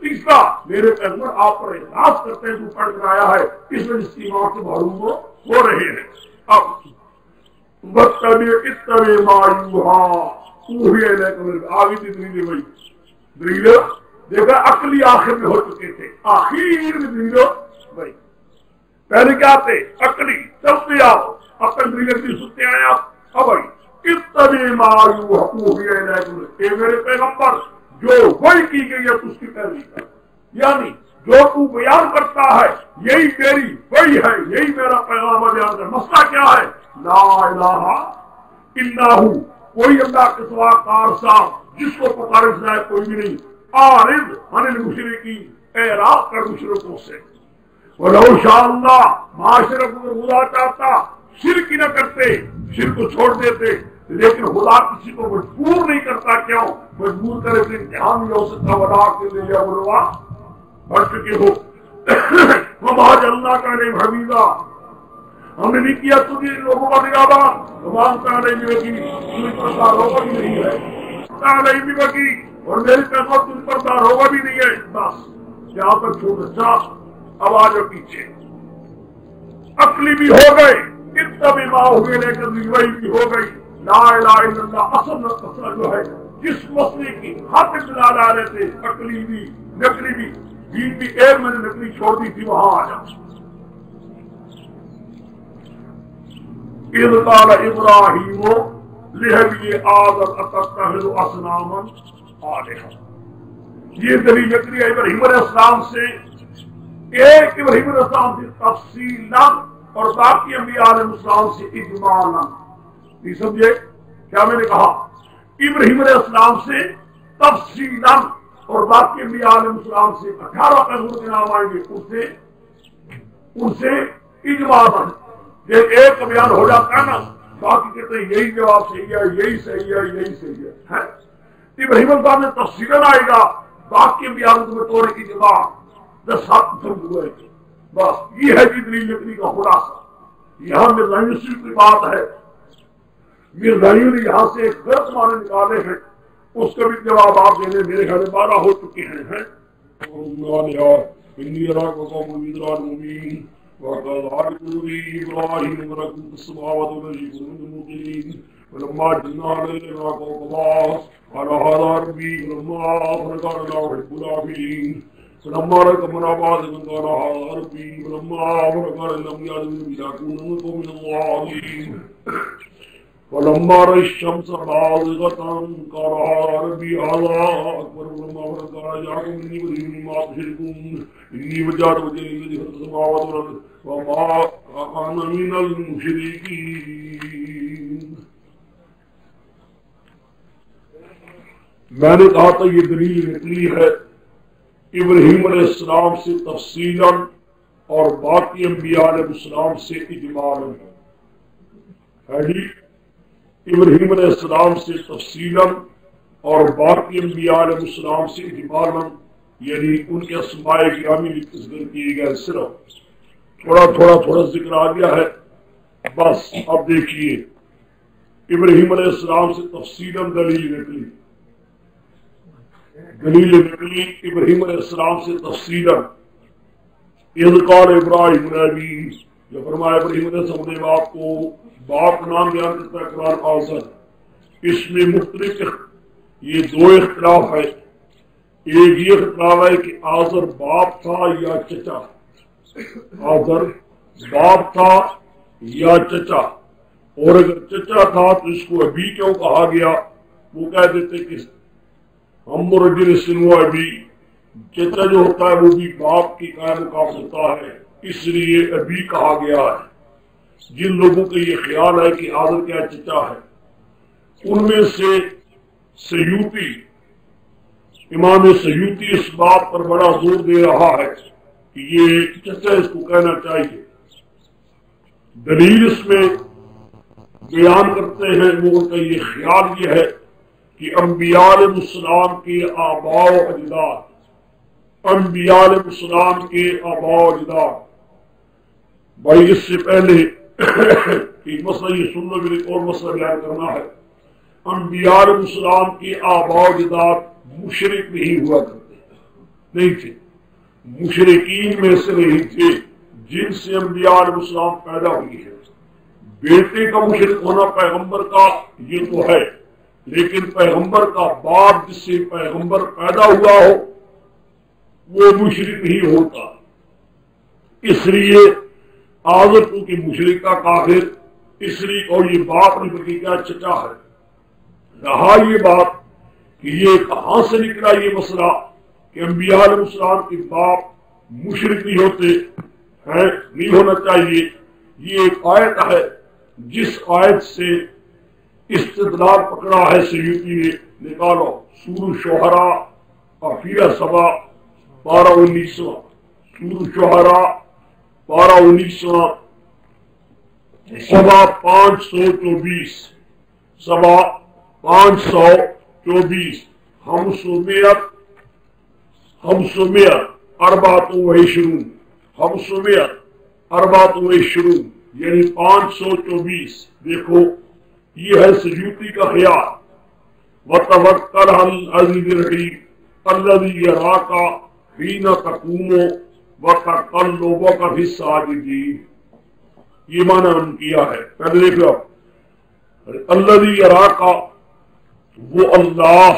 تیسرا، میرے پیغمبر آپ پر اعتراض کرتے ہیں جو پڑھ کر آیا ہے، اس میں اس ایمان سے محروم ہو رہے ہیں۔ اب اتبع ما یوحی الیک، آگے کی دلیل وہی دلیل دیکھا، عقلی آخر میں ہو چکے تھے، آخر میں دلیل وہی، پہلے کیا تھے؟ عقلی چلتے آپ، اب تک دلیل کی سنتے آئے آپ، اب بھائی اتبع ما یوحی الیک، اے میرے پیغمبر جو وہی کی گئی ہے اس کی پیروی کر، یعنی جو تو بیان کرتا ہے یہی تیری وہی ہے، یہی میرا پیغام بیان کر۔ مسئلہ کیا ہے؟ لا الہ الا ہو، کوئی اللہ کے سوا کارساز جس کو پکارے سنائے کوئی بھی نہیں، عارض عن المشرکین، اعراض کر مشرکوں سے۔ ولو شاء اللہ، معاشرہ کو خدا چاہتا شرک ہی نہ کرتے، شرک کو چھوڑ دیتے، لیکن خدا کسی کو مجبور نہیں کرتا، کیوں مجبور کرے تو امتحان بھی ہو سکتا، ولا کے لیے بلوا بڑھ چکے ہو۔ وما جعلنا کا علیہم حفیظا، ہم نے نہیں کیا تجھے لوگوں کا نگہبان، وما انت علیہم بوکیل، تجھ پر داروغہ بھی نہیں ہے، انت علیہم بوکیل، اور میری پیغمبر تجھ پر داروغہ بھی نہیں ہے۔ بس یہاں پر چھوڑ اچھا، اب آ جاؤ پیچھے۔ عقلی بھی ہو گئے، اتبع ما ہوئے لیکن وہی بھی ہو گئی۔ لا الہ الا اللہ اصل مسئلہ جو ہے جس مسئلے کی حد دلا لا رہے تھے، عقلی بھی نقلی بھی، دین بھی ایک میں نے نقلی چھوڑ دی تھی، وہاں آ جاؤ۔ اذ قال ابراہیم لأبیہ آزر اتتخذ اصناما آلہۃ، یہ دلیل نقلی ہے ابراہیم علیہ السلام سے، ایک ابراہیم علیہ السلام سے تفصیلا اور باقی انبیاء علیہ السلام سے اجمالا۔ نہیں سمجھے کیا میں نے کہا؟ ابراہیم علیہ السلام سے تفصیلا اور باقی انبیاء علیہ السلام سے 18 پیغمبر کے نام آئیں گے، ان سے اجمالا، یہ ایک بیان ہو جاتا ہے نا، باقی کہتے ہیں یہی جواب صحیح ہے، یہی صحیح ہے، یہی صحیح ہے۔ ابراہیم علیہ السلام نے تفصیلا آئے گا، باقی انبیاء میں توڑے کی جواب 10 ہاتھ سمجھ ہوئے تھے۔ بس یہ ہے کہ دلیل نقلی کا خلاصہ۔ یہاں مرزائیوں سے کوئی بات ہے، مرزائیوں نے یہاں سے ایک غلط معنی نکالے ہیں، اس کا بھی جواب آپ دینے میرے گھر 12 ہو چکے ہیں۔ فلما جن علينا قال هذا ربي فلما أفرغ الله يحب العافين فلما ركبنا بعض من قال هذا ربي فلما أفرغ لم يعلم بيكون من الظالمين فلما رأى الشمس بازغة قال هذا ربي هذا أكبر فلما أفرغ قال جاءكم مني بريء مما تشركون إني وجهت وجهي الذي فطر السماوات والأرض وما أنا من المشركين۔ میں نے کہا تھا یہ دلیل نکلی ہے ابراہیم علیہ السلام سے تفصیلاً اور باقی انبیاء علیہ السلام سے اجمالاً ہے جی، ابراہیم علیہ السلام سے تفصیلاً اور باقی انبیاء علیہ السلام سے اجمالاً، یعنی ان کے اسماء گرامی ذکر کیے گئے، صرف تھوڑا ذکر آ گیا ہے۔ بس اب دیکھیے ابراہیم علیہ السلام سے تفصیلاً دلیل نکلی ابراہیم علیہ السلام سے تفصیلاً۔ اذ قال ابراہیم نبی، جو فرمایا ابراہیم علیہ السلام نے باپ کو، باپ کا نام بیان کرتا ہے قرآن آزر، اس میں مختلف یہ 2 اختلاف ہے۔ ایک یہ اختلاف ہے کہ آزر باپ تھا یا چچا، آزر باپ تھا یا چچا، اور اگر چچا تھا تو اس کو ابھی کیوں کہا گیا؟ وہ کہہ دیتے کہ ہم رجل سنو ابھی، چچا جو ہوتا ہے وہ بھی باپ کی قائم مقام ہوتا ہے، اس لیے ابھی کہا گیا ہے۔ جن لوگوں کا یہ خیال ہے کہ آدم کیا چچا ہے، ان میں سے سیوطی امام سیوطی اس بات پر بڑا زور دے رہا ہے کہ یہ کیسے اس کو کہنا چاہیے. دلیل اس میں بیان کرتے ہیں وہ ان کا یہ خیال یہ ہے کہ انبیاء علیہ السلام کے آباء و اجداد، انبیاء علیہ السلام کے آباء و اجداد، بھائی اس سے پہلے کہ مسئلہ یہ سننا بھی ایک اور مسئلہ بیان کرنا ہے. انبیاء علیہ السلام کے آباء و اجداد مشرک نہیں ہوا کرتے، نہیں تھے، مشرکین میں سے نہیں تھے جن سے انبیاء علیہ السلام پیدا ہوئی ہے. بیٹے کا مشرک ہونا پیغمبر کا یہ تو ہے، لیکن پیغمبر کا باپ جس سے پیغمبر پیدا ہوا ہو وہ مشرک نہیں ہوتا. اس لیے آزر کی مشرک کا کافر، اس لیے اور یہ باپ نے بلکہ کیا چچا ہے. رہا یہ بات کہ یہ کہاں سے نکلا یہ مسئلہ کہ انبیاء علیہ السلام کے باپ مشرک نہیں ہوتے ہیں، نہیں ہونا چاہیے. یہ ایک آیت ہے جس آیت سے استدلال پکڑا ہے سیوطی نے. نکالو سورہ شعراء قافیہ سبا 12-19، سورہ شعراء 12-19 سبا 524، سبا 524، اربعۃ وعشرون، 524 یعنی 524. دیکھو یہ ہے سیوطی کا خیال. وَتَوَكَّلْ عَلَى الْعَزِيزِ الرَّحِيمِ الَّذِي يَرَاكَ حِينَ تَقُومُ وَتَقَلُّبَكَ فِي السَّاجِدِينَ. یہ معنی ہم کیا ہے. پہلے دیکھ لو الَّذِي يَرَاكَ، وہ اللہ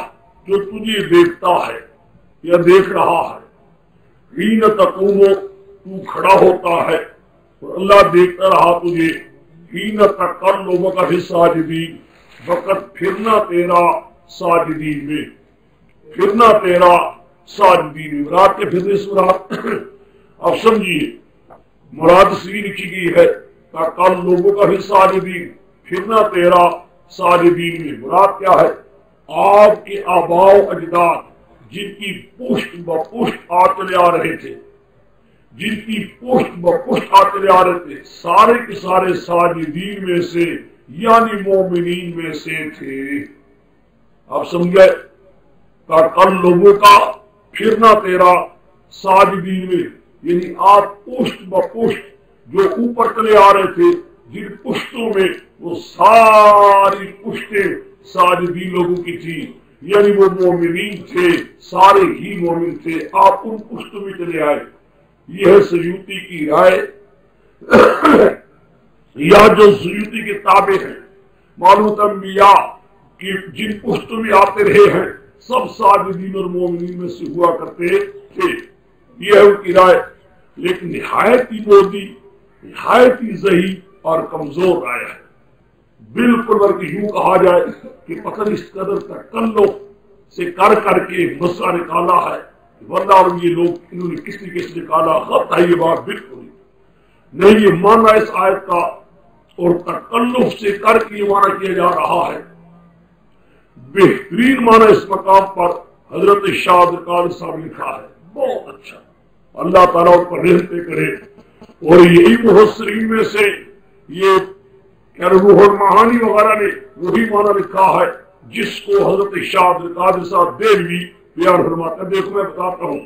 جو تجھے دیکھتا ہے یا دیکھ رہا ہے. حِينَ تَقُومُ، تو کھڑا ہوتا ہے اور اللہ دیکھتا رہا تجھے. حِينَ تَقَلُّبَكَ فِي السَّاجِدِينَ، وقت پھرنا تیرا ساجدین میں، پھرنا تیرا ساجدین میں. مراد کے پھرنے سے مراد اب سمجھیے، مراد سی لکھی گئی ہے تقلبک فی الساجدین، پھرنا تیرا ساجدین میں. مراد کیا ہے؟ آپ کے آباء و اجداد جن کی پشت بپشت آ چلے آ رہے تھے، جن کی پشت بپشت آ چلے آ رہے تھے، سارے کے سارے ساجدین میں سے یعنی مومنین میں سے تھے. آپ سمجھے؟ تقلبوں کا پھرنا تیرا ساجدین میں، یعنی آپ پشت بپشت جو اوپر چلے آ رہے تھے، جن پشتوں میں وہ ساری پشتیں ساجدین لوگوں کی تھی، یعنی وہ مومنین تھے، سارے ہی مومن تھے، آپ ان پشتوں میں چلے آئے. یہ ہے سیوطی کی رائے یا جو سیوطی کے تابع ہیں. معلوم انبیاء کہ جن پشتوں میں آتے رہے ہیں سب ساجدین اور مومنین میں سے ہوا کرتے تھے. یہ ہے ان کی رائے، لیکن نہایت ہی مودی، نہایت ہی ضعیف اور کمزور رائے ہے. بالکل بلکہ یوں کہا جائے کہ پتہ اس قدر تکلف سے کر کے مسئلہ نکالا ہے، ورنہ یہ لوگ انہوں نے کس نے نکالا غلط ہے. یہ بات بالکل نہیں. یہ معنی اس آیت کا اور تکلف سے کر کے یہ معنی کیا جا رہا ہے. بہترین معنی اس مقام پر حضرت شاہ عبد القادر صاحب لکھا ہے، بہت اچھا. اللہ تعالیٰ ان پر رحمت کرے. اور یہی مفسرین میں سے یہ روح المعانی وغیرہ نے وہی معنی لکھا ہے جس کو حضرت شاہ عبد القادر صاحب دہلوی بیان فرماتا ہے. دیکھو میں بتاتا ہوں.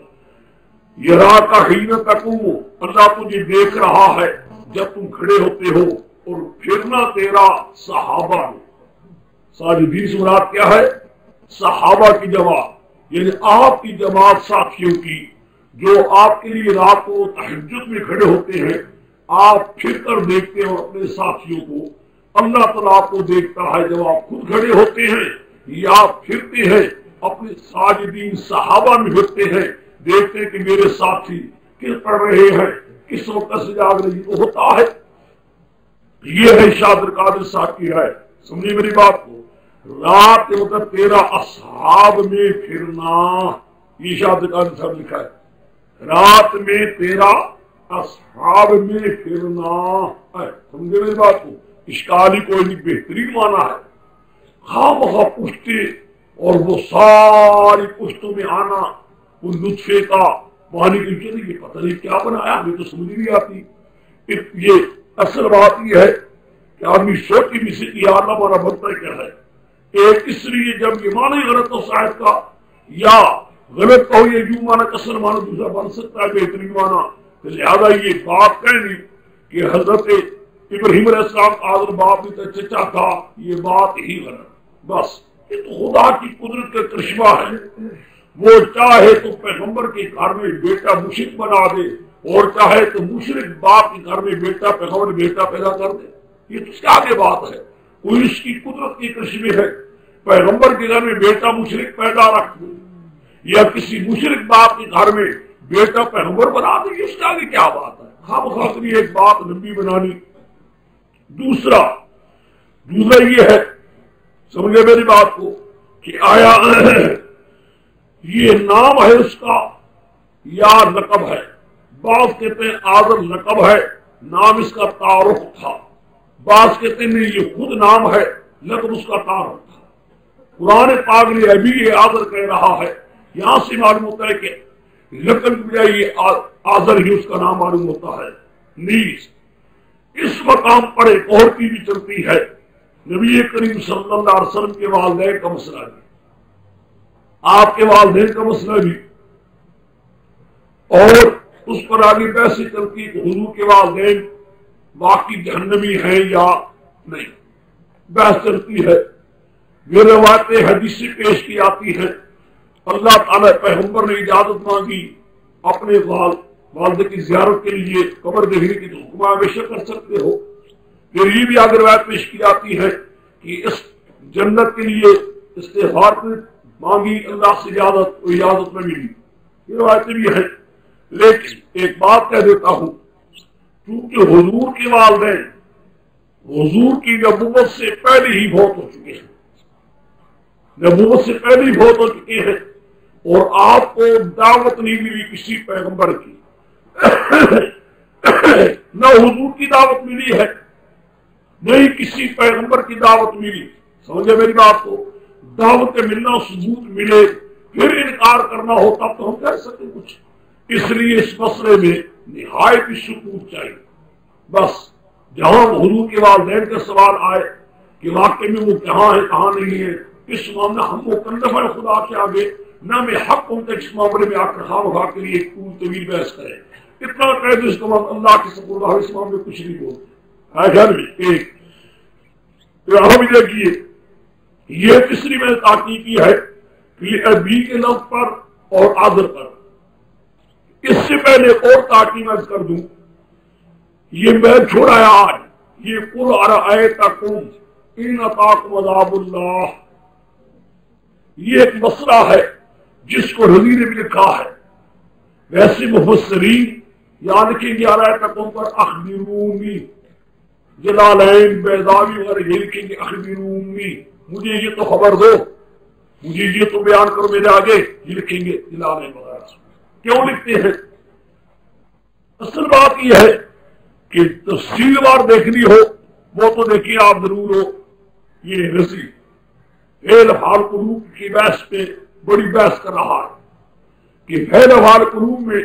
یراک حین تقوم، اللہ تجھے دیکھ رہا ہے جب تم کھڑے ہوتے ہو، اور پھرنا تیرا صحابہ میں. ساجدین سے مراد کیا ہے؟ صحابہ کی جماعت، یعنی آپ کی جماعت ساتھیوں کی جو آپ کے لیے رات کو تہجد میں کھڑے ہوتے ہیں. آپ پھر کر دیکھتے ہیں اور اپنے ساتھیوں کو. اللہ تعالیٰ آپ کو دیکھتا ہے جب آپ خود کھڑے ہوتے ہیں یا آپ پھرتے ہیں، اپنے ساجدین صحابہ میں پھرتے ہیں، دیکھتے ہیں کہ میرے ساتھی کس پڑھ رہے ہیں، کس وقت سے جاگ رہی تو ہوتا ہے. یہ ہے شاہ عبد القادر صاحب کی رائے. سمجھے میری بات کو؟ رات کے وقت تیرا اصحاب میں پھرنا، یہ شاہ عبد القادر صاحب لکھا ہے. رات میں تیرا اصحاب میں پھرنا. سمجھے میری بات کو؟ اشکال ہی کوئی نہیں، بہترین معنی ہے. خواہ بخواہ پوچھتے اور وہ ساری پشتوں میں آنا ان نطفے کا پانی کی چلی، یہ پتہ نہیں کیا بنایا، ہمیں تو سمجھ نہیں آتی۔ یہ اصل بات یہ ہے کہ آدمی سوچی بھی سے کہ اللہ ہمارا بنتا کیا ہے۔ ایک اس لیے جب یہ معنی غلط ہو شاید کا، یا غلط کا ہو یہ یوں معنی کسر معنی دوسرا بن سکتا ہے بہترین معنی، تو لہٰذا یہ بات کہنی کہ حضرت ابراہیم علیہ السلام آدر باپ بھی چچا تھا، یہ بات ہی غلط۔ بس یہ تو خدا کی قدرت کا کرشمہ ہے، وہ چاہے تو پیغمبر کے گھر میں بیٹا مشرک بنا دے، اور چاہے تو مشرک باپ کے گھر میں بیٹا پیغمبر بیٹا پیدا کر دے، یہ تو اس کے آگے بات ہے، کوئی اس کی قدرت کی کرشمے ہے۔ پیغمبر کے گھر میں بیٹا مشرک پیدا رکھ دے، یا کسی مشرک باپ کے گھر میں بیٹا پیغمبر بنا دے، اس کے آگے کیا بات ہے؟ خام خاطری ایک بات نبی بنانی۔ دوسرا یہ ہے، سمجھے میری بات کو، کہ آیا یہ نام ہے اس کا یا لقب ہے؟ بعض کہتے ہیں آدر لقب ہے، نام اس کا تعارف تھا، بعض کہتے ہیں یہ خود نام ہے، لقب اس کا تعارف تھا۔ قرآن پاک نے ابھی یہ آدر کہہ رہا ہے، یہاں سے معلوم ہوتا ہے کہ لقب کی بجائے یہ آدر ہی اس کا نام معلوم ہوتا ہے۔ نیز اس مقام پر ایک اور کی بھی چلتی ہے، نبی کریم صلی اللہ علیہ وسلم کے والدین کا مسئلہ بھی، آپ کے والدین کا مسئلہ بھی، اور اس پر آگے بحث چلتی کہ حضور کے والدین باقی جہنمی ہیں یا نہیں، بحث چلتی ہے۔ یہ روایتیں حدیثیں پیش کی آتی ہیں، اللہ تعالیٰ پیغمبر نے اجازت مانگی اپنے والد کی زیارت کے لیے، قبر دیکھنے کی تو حکم ہمیشہ کر سکتے ہو۔ پھر یہ بھی آگے روایت پیش کی جاتی ہے کہ اس جنت کے لیے استغفار مانگی اللہ سے اجازت میں ملی، یہ روایتیں بھی ہیں۔ لیکن ایک بات کہہ دیتا ہوں، کیونکہ حضور کے والدین حضور کی نبوت سے پہلے ہی بہت ہو چکے ہیں، نبوت سے پہلے ہی بہت ہو چکے ہیں، اور آپ کو دعوت نہیں ملی کسی پیغمبر کی، نہ حضور کی دعوت ملی ہے، نہیں کسی پیغمبر کی دعوت ملی۔ سمجھے میری بات کو؟ دعوت ملنا، ثبوت ملے، پھر انکار کرنا ہو تب تو ہم کہہ سکتے کچھ۔ اس لیے اس مسئلے میں نہایت ہی سکوت چاہیے۔ بس جہاں حضور کے والدین کا سوال آئے کہ واقعی میں وہ کہاں ہے کہاں نہیں ہے، اس معاملہ ہم مکلف ہے خدا کے آگے، نہ میں حق ہوں کہ اس معاملے میں آ کر خواہ مخواہ کے لیے ایک طویل بحث کرے، اتنا کہہ دو اس کے بعد اللہ کے سپرد اس معاملے میں کچھ نہیں بولتے۔ ایک ہم دیکھیے، یہ تیسری میں نے تاکید کی ہے کہ بی کے لفظ پر اور آدر پر۔ اس سے پہلے اور تاکید میں کر دوں، یہ میں چھوڑایا آج، یہ قل ارأیتکم ان اتاکم عذاب اللہ، یہ ایک مسئلہ ہے جس کو رضی نے بھی لکھا ہے۔ ویسے مفسرین یاد لکھیں گے ارأیتکم پر اخبرونی، جلالین بیضاوی وغیرہ یہ لکھیں گے اخبرونی، مجھے یہ تو خبر دو، مجھے یہ تو بیان کرو میرے آگے، یہ لکھیں گے جلالین وغیرہ۔ کیوں لکھتے ہیں؟ اصل بات یہ ہے کہ تفصیل وار دیکھنی ہو وہ تو دیکھیے آپ ضرور ہو، یہ رسی فعل افعال قلوب کی بحث پہ بڑی بحث کر رہا ہے کہ فعل افعال قلوب میں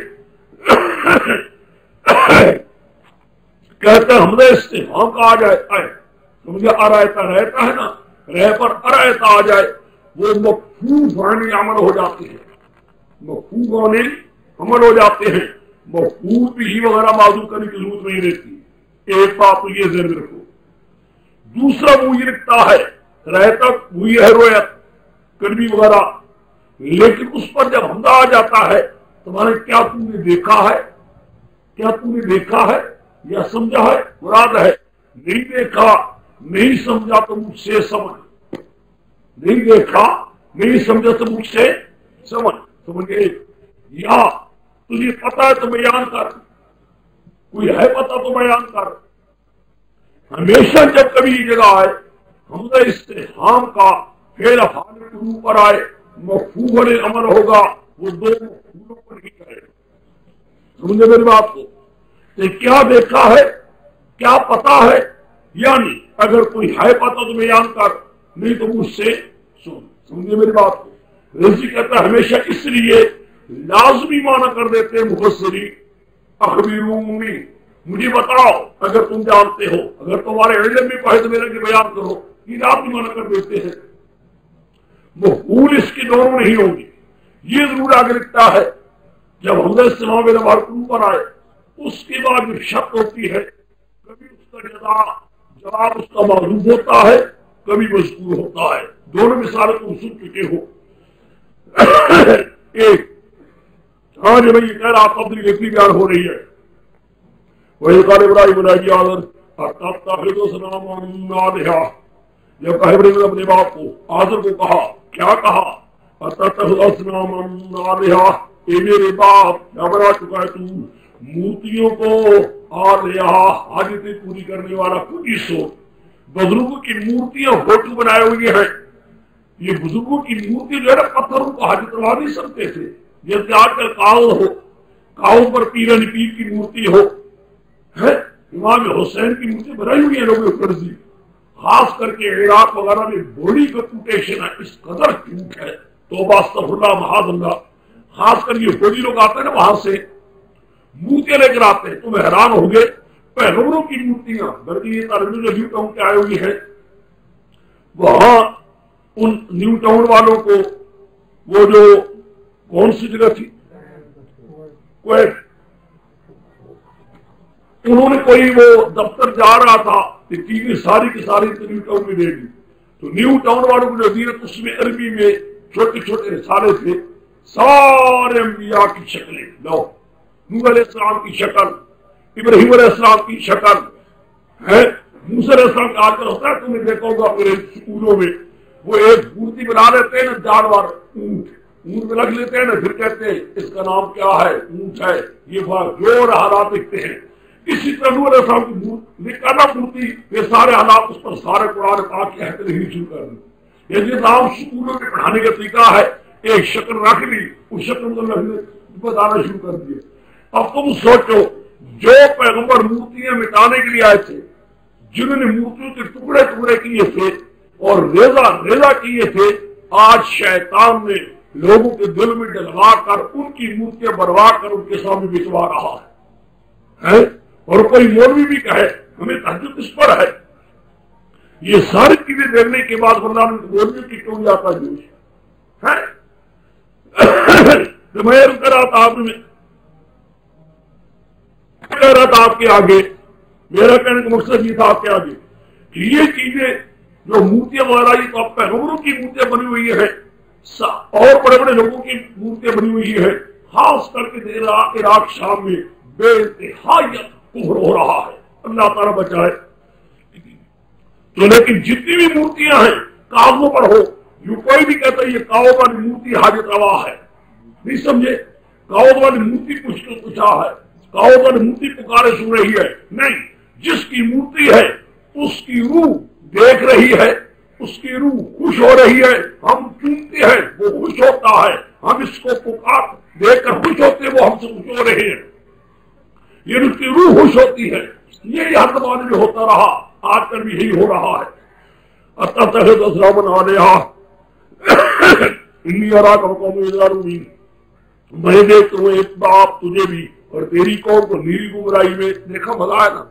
کہتے ہیں حمزہ استفہام کا آ جائے، سمجھے ارائیتا رہتا ہے نا، رہ پر ارائیتا آ جائے، وہ مفہوم معنی عمل ہو جاتے ہیں، مفہوم معنی عمل ہو جاتے ہیں، مفہوم بھی ہی وغیرہ معذور کرنے کی ضرورت نہیں رہتی۔ ایک بات تو یہ ذہن رکھو۔ دوسرا وہ یہ لکھتا ہے رہتا وہی ہے رویت کلبی وغیرہ، لیکن اس پر جب حمزہ آ جاتا ہے تمہارے کیا تم نے دیکھا ہے، کیا تم نے دیکھا ہے یا سمجھا ہے، مراد ہے نہیں دیکھا نہیں سمجھا تو مجھ سے سمجھ، نہیں دیکھا نہیں سمجھا تو مجھ سے سمجھے، یا تجھے پتا ہے تو بیان کر، کوئی ہے پتا تو بیان کر۔ ہمیشہ جب کبھی یہ جگہ آئے حمزہ استفہام کا فعل افعال قلوب پر آئے، مفعول امر ہوگا، وہ دو مفعولوں پر ہی کرے۔ سمجھے میری بات کو؟ تو کیا دیکھا ہے، کیا پتا ہے، یعنی اگر کوئی ہے پتا تو بیان کر، نہیں تو مجھ سے سن۔ سمجھے میری بات کو؟ رزق کہتا ہے ہمیشہ اس لیے لازمی معنی کر دیتے ہیں مفسری، اخبرونی، مجھے بتاؤ اگر تم جانتے ہو، اگر تمہارے علم میں پڑھے تو میرے کے بیان کرو، یہ لازمی معنی کر دیتے ہیں۔ مفعول اس کی دونوں نہیں ہوگی۔ یہ ضرور آگے لکھتا ہے جب حمزہ استفہام میں مرفوع پر آئے اس کے بعد جو شک ہوتی ہے، کبھی اس کا جواب اس کا معروف ہوتا ہے، کبھی مذکور ہوتا ہے۔ دونوں مثالیں تم سن چکے ہو۔ ایک ہاں جو میں یہ کہہ رہا تھا اپنی اتنی بیان ہو رہی ہے، وہی قال ابراہیم علیہ السلام جب کہا ابراہیم اپنے باپ کو آذر کو کہا، کیا کہا؟ اے میرے باپ کیا بنا چکا ہے تو مورتیوں کو آلیہ حاجتیں پوری کرنے والا خود ہی سو۔ بزرگوں کی مورتیاں فوٹو بنائے ہوئی ہیں، یہ بزرگوں کی مورتی جو ہے نا پتھروں کو حاجت روا نہیں سکتے تھے، جیسے آج کل کاؤ ہو، کاؤ پر پیرن پیر کی مورتی ہو، امام حسین کی مورتی بنائی ہوئی ہے لوگوں نے فرضی، خاص کر کے عراق وغیرہ میں بوڈی کا کوٹیشن ہے، اس قدر جھوٹ ہے، توبہ استغفر اللہ معاذ اللہ، خاص کر یہ فوجی لوگ آتے ہیں نا وہاں سے مورتیاں لے کر آتے ہیں، تم حیران ہو گے پیغمبروں کی مورتیاں، بلکہ یہ ترجمہ نیو ٹاؤن کے آئے ہوئی ہے، وہاں ان نیو ٹاؤن والوں کو وہ جو کون سی جگہ تھی کویت، انہوں نے کوئی وہ دفتر جا رہا تھا کہ چیزیں ساری کی ساری نیو ٹاؤن میں دے دی، تو نیو ٹاؤن والوں کو جو دیرت اس میں عربی میں چھوٹے چھوٹے رسالے تھے، سارے انبیاء کی شکلیں، لو نوح علیہ السلام کی شکل، ابراہیم علیہ السلام کی شکل ہے، موسیٰ علیہ السلام کا آج کل ہوتا ہے، تم نے دیکھا ہوگا پورے اسکولوں میں وہ ایک مورتی بنا لیتے ہیں نا، جانور اونٹ میں رکھ لیتے ہیں نا، پھر کہتے ہیں اس کا نام کیا ہے، اونٹ ہے، یہ جو حالات دکھتے ہیں، اسی طرح نوح علیہ السلام کی نکالا مورتی، یہ سارے حالات اس پر سارے قرآن پاک کی حق لکھنی شروع کر دی۔ یہ نظام اسکولوں میں پڑھانے کا طریقہ ہے، ایک شکل رکھ لی، اس شکل کو بتانا شروع کر دیے۔ اب تم سوچو جو پیغمبر مورتیاں مٹانے کے لیے آئے تھے، جنہوں نے مورتیوں کے ٹکڑے ٹکڑے کیے تھے اور ریزہ کیے تھے، آج شیطان نے لوگوں کے دل میں ڈلوا کر ان کی مورتیاں برباد کر ان کے سامنے بچوا رہا ہے۔ اور کوئی مولوی بھی کہے ہمیں تہجد اس پر ہے، یہ ساری چیزیں دیکھنے کے بعد اللہ نے مولوی کی کیوں جاتا جوش ہے؟ میں کہہ رہا تھا آپ کے آگے، میرا کہنے کا مقصد یہ تھا آپ کے آگے کہ یہ چیزیں جو مورتیاں وغیرہ یہ تو آپ پیغمبروں کی مورتیاں بنی ہوئی ہے اور بڑے بڑے لوگوں کی مورتیاں بنی ہوئی ہے، خاص کر کے عراق شام میں بے انتہائیت کفر ہو رہا ہے، اللہ تعالیٰ بچائے۔ تو لیکن جتنی بھی مورتیاں ہیں کاغذوں پر ہو، یوں کوئی بھی کہتا ہے یہ کاغذ والی مورتی حاجت روا ہے، نہیں سمجھے؟ کاغذ والی مورتی پوچھا ہے، کاغذ والی مورتی پکارے سن رہی ہے، نہیں، جس کی مورتی ہے اس کی روح دیکھ رہی ہے، اس کی روح خوش ہو رہی ہے، ہم چونتے ہیں وہ خوش ہوتا ہے، ہم اس کو پکار دیکھ کر خوش ہوتے ہیں، وہ ہم سے خوش ہو رہے ہیں، یہ اس کی روح خوش ہوتی ہے۔ یہ ہر زمانے میں ہوتا رہا، آج کل بھی یہی ہو رہا ہے۔ اتخذ اصناما آلہۃ انی اراک وقوم ضالمین، میں دیکھتا ہوں ایک باپ تجھے بھی اور تیری قوم کو نیری گمراہی میں، دیکھا مزہ ہے نا،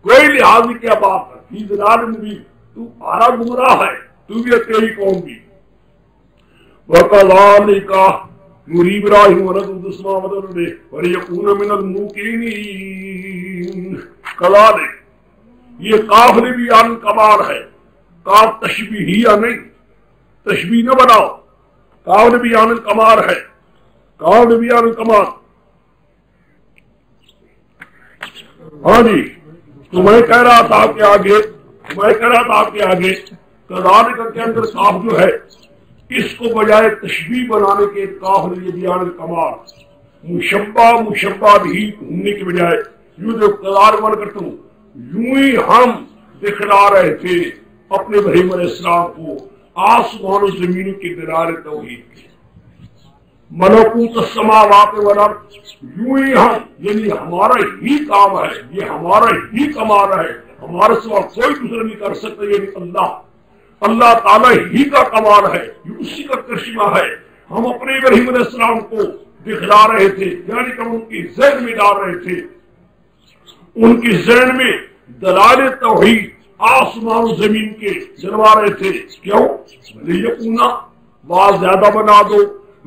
کوئی لحاظ نہیں کیا باپ ہے، فی ضلال مبین، تو آرا گمراہ ہے، تو بھی تیری قوم بھی۔ وَكَذَلِكَ نُرِي إِبْرَاهِيمَ مَلَكُوتَ السَّمَاوَاتِ وَالْأَرْضِ وَلِيَكُونَ مِنَ الْمُوقِنِينَ۔ كَذَلِكَ یہ کاف نے بھی آن کمال ہے، کاف تشبیہیہ نہیں، تشبیہ نہ بناؤ، کاف نے بھی آن کمال ہے، کاف نے بھی آن کمال۔ ہاں جی، تو میں کہہ رہا تھا آپ کے آگے کذالک کے اندر کاف جو ہے اس کو بجائے تشبیہ بنانے کے کاف نے یہ بیان کمال، مشبہ بھی ہونے کے بجائے یوں جو کذالک من کرتا ہوں، یوں ہی ہم دکھلا رہے تھے اپنے ابراہیم علیہ السلام کو آسمان و زمینوں کی دلالت توحید کی، ملکوت السماوات والارض، یوں ہی ہم، یعنی ہمارا ہی کام ہے، یہ ہمارا ہی کمال ہے، ہمارے سوا کوئی دوسرا نہیں کر سکتا، یعنی اللہ اللہ تعالیٰ ہی کا کمال ہے، یہ اسی کا کرشمہ ہے۔ ہم اپنے ابراہیم علیہ السلام کو دکھلا رہے تھے، یعنی کہ ان کی ذہن میں ڈال رہے تھے، ان کی ذہن میں دلائل توحید آسمان و زمین کے جلوا رہے تھے۔ کیوں؟ لیکونا بات زیادہ بنا دو،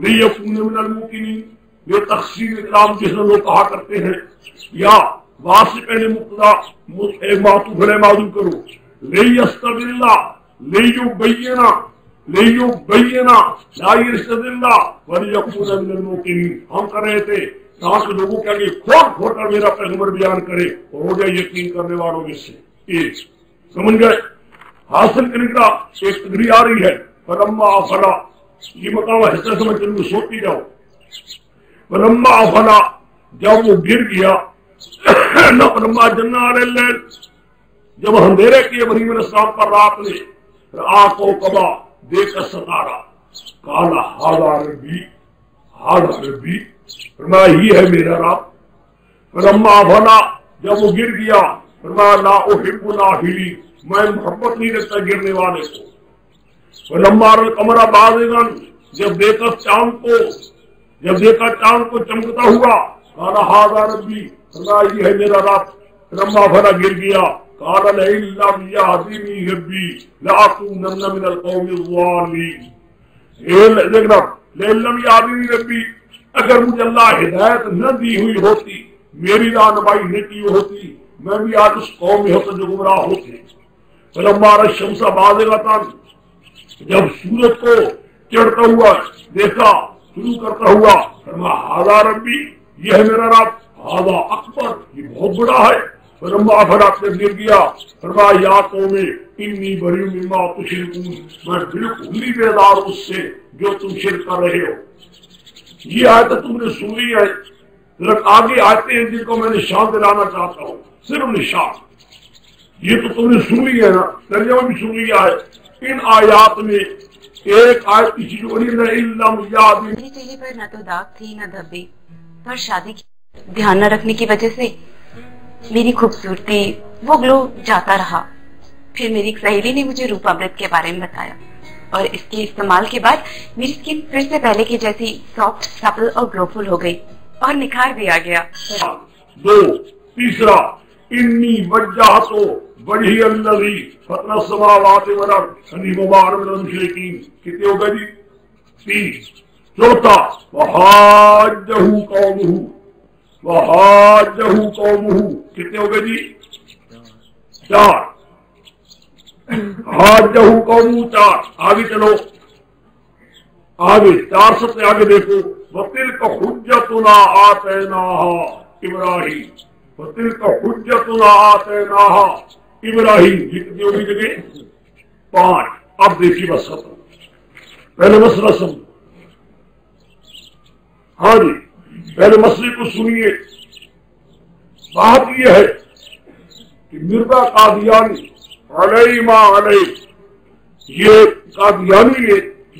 لیکون من الموقنین، یہ تقسیم اکرام جس نے لوگ کہا کرتے ہیں، یا بات سے پہلے مبتدا ایک معطوف علیہ معلوم کرو، لیستدل لیبینا لا یستدل ولیکون من الموقنین، ہم کر رہے تھے تاکہ لوگوں کے آگے کھول کھول کر میرا پیغمبر بیان کرے اور ہو جائے یقین کرنے والوں میں سے ایک۔ سمجھ گئے؟ حاصل کرنے کا ایک تقریر آ رہی ہے، فلما افلا، یہ مقام حصہ سمجھ کر میں سوچتی جاؤ، فلما افلا، جب وہ گر گیا، نہ فلما جنہ علی اللیل، جب اندھیرے کیے ابراہیم علیہ السلام پر رات نے، رآ کوکبا، دیکھ ستارہ، قال ھذا ربی، فرمایا یہ ہے میرا رب۔ فلما افلا، جب وہ گر گیا، فرمایا لا احب الآفلین، میں محبت نہیں رکھتا گرنے والے کو۔ فلما رأى القمر بازغا، جب دیکھا چاند کو چمکتا ہوا، قال ھذا ربی، فرمایا یہ ہے میرا رب۔ فلما افلا، گر گیا، قال لئن لم يهدني ربي لأكونن من القوم الضالين، دیکھنا، لئن لم يهدني ربي، اگر مجھے اللہ ہدایت نہ دی ہوئی ہوتی، میری رہنمائی نہ کی ہوتی، میں بھی آج اس قوم میں ہوتا جو گمراہ ہوتے۔ فلما رأى الشمس بازغة، جب سورج کو چڑھتا ہوا دیکھا، شروع کرتا ہوا، فرمایا ھذا ربی، یہ ہے میرا رب، ھذا اکبر، یہ بہت بڑا ہے۔ فلما افلا، جب گر گیا، فرمایا یا قوم انی بری مما تشرکون، میں بالکل ہی بیدار اس سے جو تم شرک کر رہے ہو۔ یہ آیت تم نے سنی ہے، آگے آتے ہیں جن کو میں نشان دلانا چاہتا ہوں، صرف نشان، یہ تو تم نے سن لی ہے نا، ترجمہ بھی سن لیا ہے۔ ان آیات میں ایک آیت کی چیز میرے چہرے پر نہ تو داغ تھی نہ دھبے، پر شادی کی دھیان نہ رکھنے کی وجہ سے میری خوبصورتی وہ گلو جاتا رہا۔ پھر میری ایک سہیلی نے مجھے روپا امرت کے بارے میں بتایا، اور اس کے استعمال کے بعد میری اسکن پھر سے پہلے کی جیسی سافٹ، سپل اور گلوفل ہو گئی، اور نکھار بھی آ گیا۔ دو، تیسرا، انی وجہت وجہی الذی فطر السماوات والارض حنیفا من المشرکین، کتنے ہو گئے جی؟ تین۔ چوتھا، وحاجہ قومہ، کتنے ہو گئے جی؟ چار۔ حاجہ قومہ، چار۔ آگے چلو، آگے 4 سب سے آگے دیکھو، وَتِلْكَ حُجَّتُنَا آتَيْنَاهَا إِبْرَاهِيمَ، وَتِلْكَ حُجَّتُنَا آتَيْنَاهَا إِبْرَاهِيمَ، جتنی ہوگی جگہ 5۔ اب دیکھیے بس پہلے مسئلہ سمجھو، ہاں جی پہلے مسئلے کو سنیے۔ بات یہ ہے کہ مرزا قادیانی علیہ ما علیہ، یہ قادیانی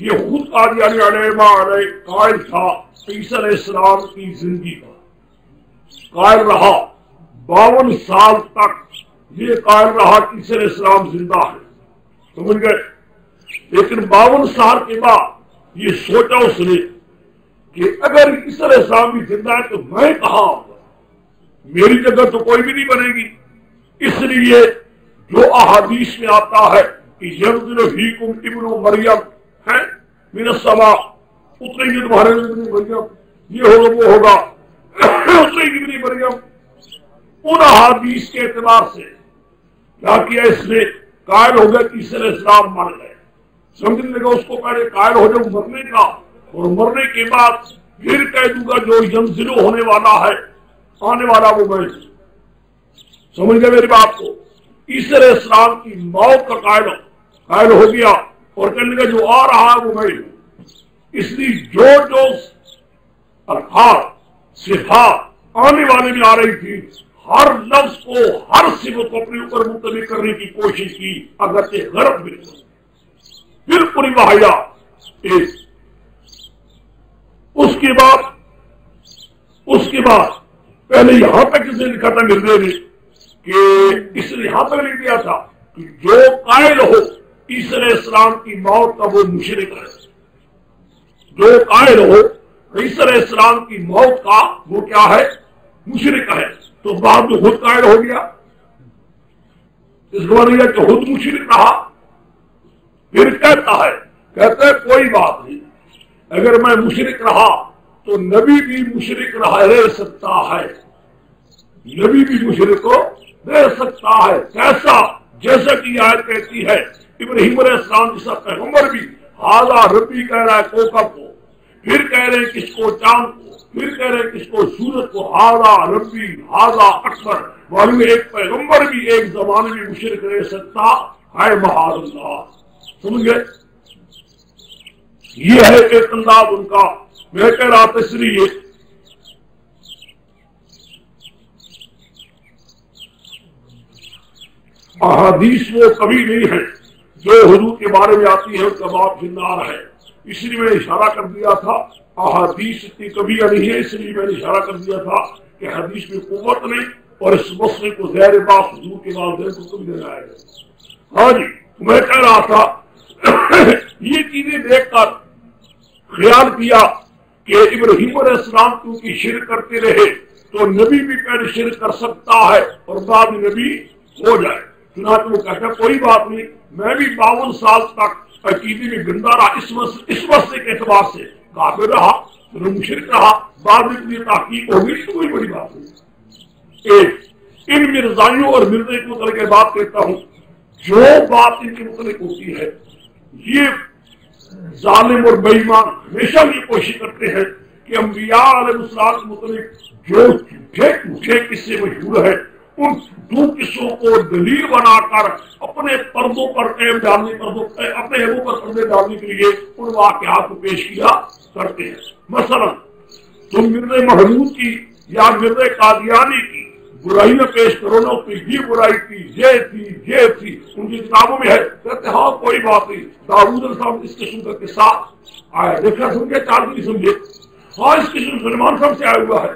یہ خود قادیانی علیہ ما علیہ قائل تھا عیسیٰ علیہ السلام کی زندگی کا، قائل رہا 52 سال تک، یہ قائل رہا کہ عیسیٰ علیہ السلام زندہ ہے، سمجھ گئے؟ لیکن 52 سال کے بعد یہ سوچا اس نے کہ اگر عیسیٰ علیہ السلام بھی زندہ ہے تو میں کہاں آؤں گا، میری جگہ تو کوئی بھی نہیں بنے گی۔ اس لیے جو احادیث میں آتا ہے کہ ینزل فیکم ابن مریم ہے من السماء، اترے گی تمہارے ابن مریم، یہ ہوگا وہ ہوگا، اترے گی ابن مریم، ان احادیث کے اعتبار سے کیا کیا اس نے؟ قائل ہو گیا کہ عیسیٰ علیہ السلام مر گئے، سمجھنے لگا اس کو پہلے قائل ہو جاؤ مرنے کا، اور مرنے کے بعد پھر کہہ دوں گا جو ینزلو ہونے والا ہے، آنے والا وہ میں، سمجھ گئے میری بات کو؟ عیسیٰ علیہ السلام کی موت کا قائل ہو گیا اور کہنے کا جو آ رہا ہے وہ میں۔ اس لیے جو الفاظ صفات آنے والے میں آ رہی تھی، ہر لفظ کو، ہر صفت کو اپنے اوپر منتبہ کرنے کی کوشش کی، اگرچہ غلط بالکل واحدہ ایک۔ اس کے بعد پہلے یہاں تک اسے لکھا تھا مرزا نے کہ اس نے یہاں تک لکھ دیا تھا کہ جو قائل ہو عیسی علیہ السلام کی موت کا وہ مشرک ہے. جو قائل ہو عیسی علیہ السلام کی موت کا وہ کیا ہے؟ مشرک ہے. تو بعد میں خود قائل ہو گیا. اس کا مطلب یہ کہ خود مشرک رہا. پھر کہتا ہے کوئی بات نہیں، اگر میں مشرک رہا تو نبی بھی مشرک رہ سکتا ہے. نبی بھی مشرک کو رہ سکتا ہے. کیسا؟ جیسا کہ آیت کہتی ہے ابراہیم علیہ السلام جیسا پیغمبر بھی ہاذا ربی کہہ رہا ہے کوکب کو، پھر کہہ رہے ہیں کس کو؟ چاند کو، پھر کہہ رہے ہیں کس کو؟ سورج کو. ہاذا ربی ہاذا اکبر. معلوم ایک پیغمبر بھی ایک زمانے میں مشرک رہ سکتا ہے. معاذ اللہ. سمجھ گئے؟ یہ ہے ایک انداز ان کا. میں کہہ رہا تھا اس لیے احادیث وہ کبھی نہیں ہے جو حضور کے بارے میں آتی ہے اس کا باپ زندار ہے. اس لیے میں نے اشارہ کر دیا تھا احادیث اتنی کبھی نہیں ہے. اس لیے میں نے اشارہ کر دیا تھا کہ حدیث میں قوت نہیں اور اس مسئلے کو زہر باس حضور کے والدین کو کبھی نہیں آئے گا. ہاں جی، میں کہہ رہا تھا یہ چیزیں دیکھ کر خیال کیا کہ ابراہیم علیہ السلام کیونکہ شرک کرتے رہے تو نبی بھی پہلے شرک کر سکتا ہے اور بعد میں نبی ہو جائے. چنانچہ وہ کہتا ہے کوئی بات نہیں، میں بھی 52 سال تک عقیدے میں گندا رہا، اس مسئلے کے اعتبار سے کافر رہا، مشرک رہا، بعد میں اتنی تحقیق ہوگی تو کوئی بڑی بات نہیں. ایک ان مرزائیوں اور مرزے کے متعلق بات کہتا ہوں، جو بات ان کے متعلق ہوتی ہے یہ ظالم اور بے ایمان ہمیشہ یہ کوشش کرتے ہیں کہ انبیاء علیہ السلام کے متعلق جو جھوٹے قصے مشہور ہے ان دو قصوں کو دلیل بنا کر اپنے پردوں پر ڈالنے اپنے ایبوں پر پردے ڈالنے کے لیے ان واقعات کو پیش کیا کرتے ہیں. مثلا تم مرزا محمود کی یا مرزا قادیانی کی برائی میں پیش کرو نا تو یہ برائی تھی، یہ تھی ان کی کتابوں میں ہے. کہتے ہاں کوئی بات نہیں، داؤد علیہ السلام اس قسم کا قصہ آیا. دیکھا سمجھے؟ چار نہیں سمجھے؟ ہاں اس قسم سلمان صاحب سے آیا ہوا ہے.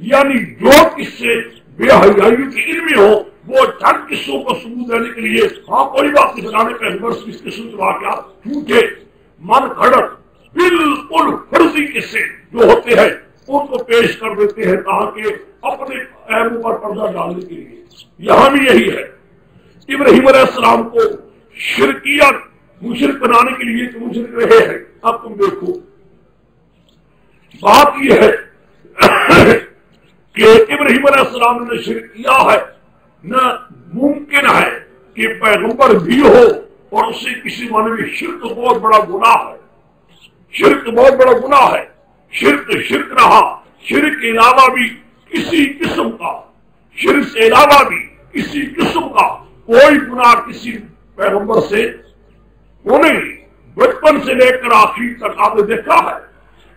یعنی جو قصے بے حیائی کے علم میں ہو وہ چند قصوں کو ثبوت دینے کے لیے ہاں کوئی بات نہیں بنانے پیغمبر اس قسم کے واقعات جھوٹے من گھڑت بالکل فرضی قصے جو ہوتے ہیں ان کو پیش کر دیتے ہیں تاکہ اپنے عیبوں پر پردہ ڈالنے کے لیے. یہاں بھی یہی ہے. ابراہیم علیہ السلام کو شرکیت مشرک بنانے کے لیے تو مشرک رہے ہیں. اب تم دیکھو بات یہ ہے کہ ابراہیم علیہ السلام نے شرک کیا ہے. نہ ممکن ہے کہ پیغمبر بھی ہو اور اس سے کسی معنی میں شرک بہت بڑا گناہ ہے. شرک بہت بڑا گناہ ہے. شرک رہا. شرک کے علاوہ بھی کسی قسم کا شرک سے علاوہ بھی کسی قسم کا کوئی گناہ کسی پیغمبر سے وہ نہیں. بچپن سے لے کر آخر تک آپ نے دیکھا ہے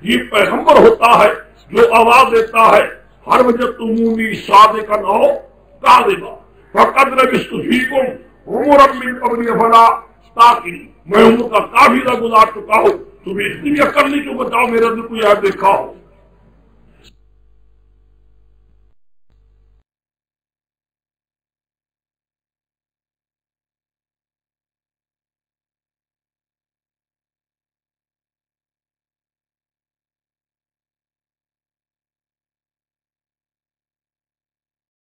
یہ پیغمبر ہوتا ہے جو آواز دیتا ہے ہر وجہ تمونی صادقا او کاذبا فقد لبثت فیکم عمرا من قبل افلا تعقلون. میں عمر کا کافی گزار چکا ہوں، تمہیں اتنی عقل نہیں کہ بتاؤ میرے اندر کوئی عیب دیکھا ہو.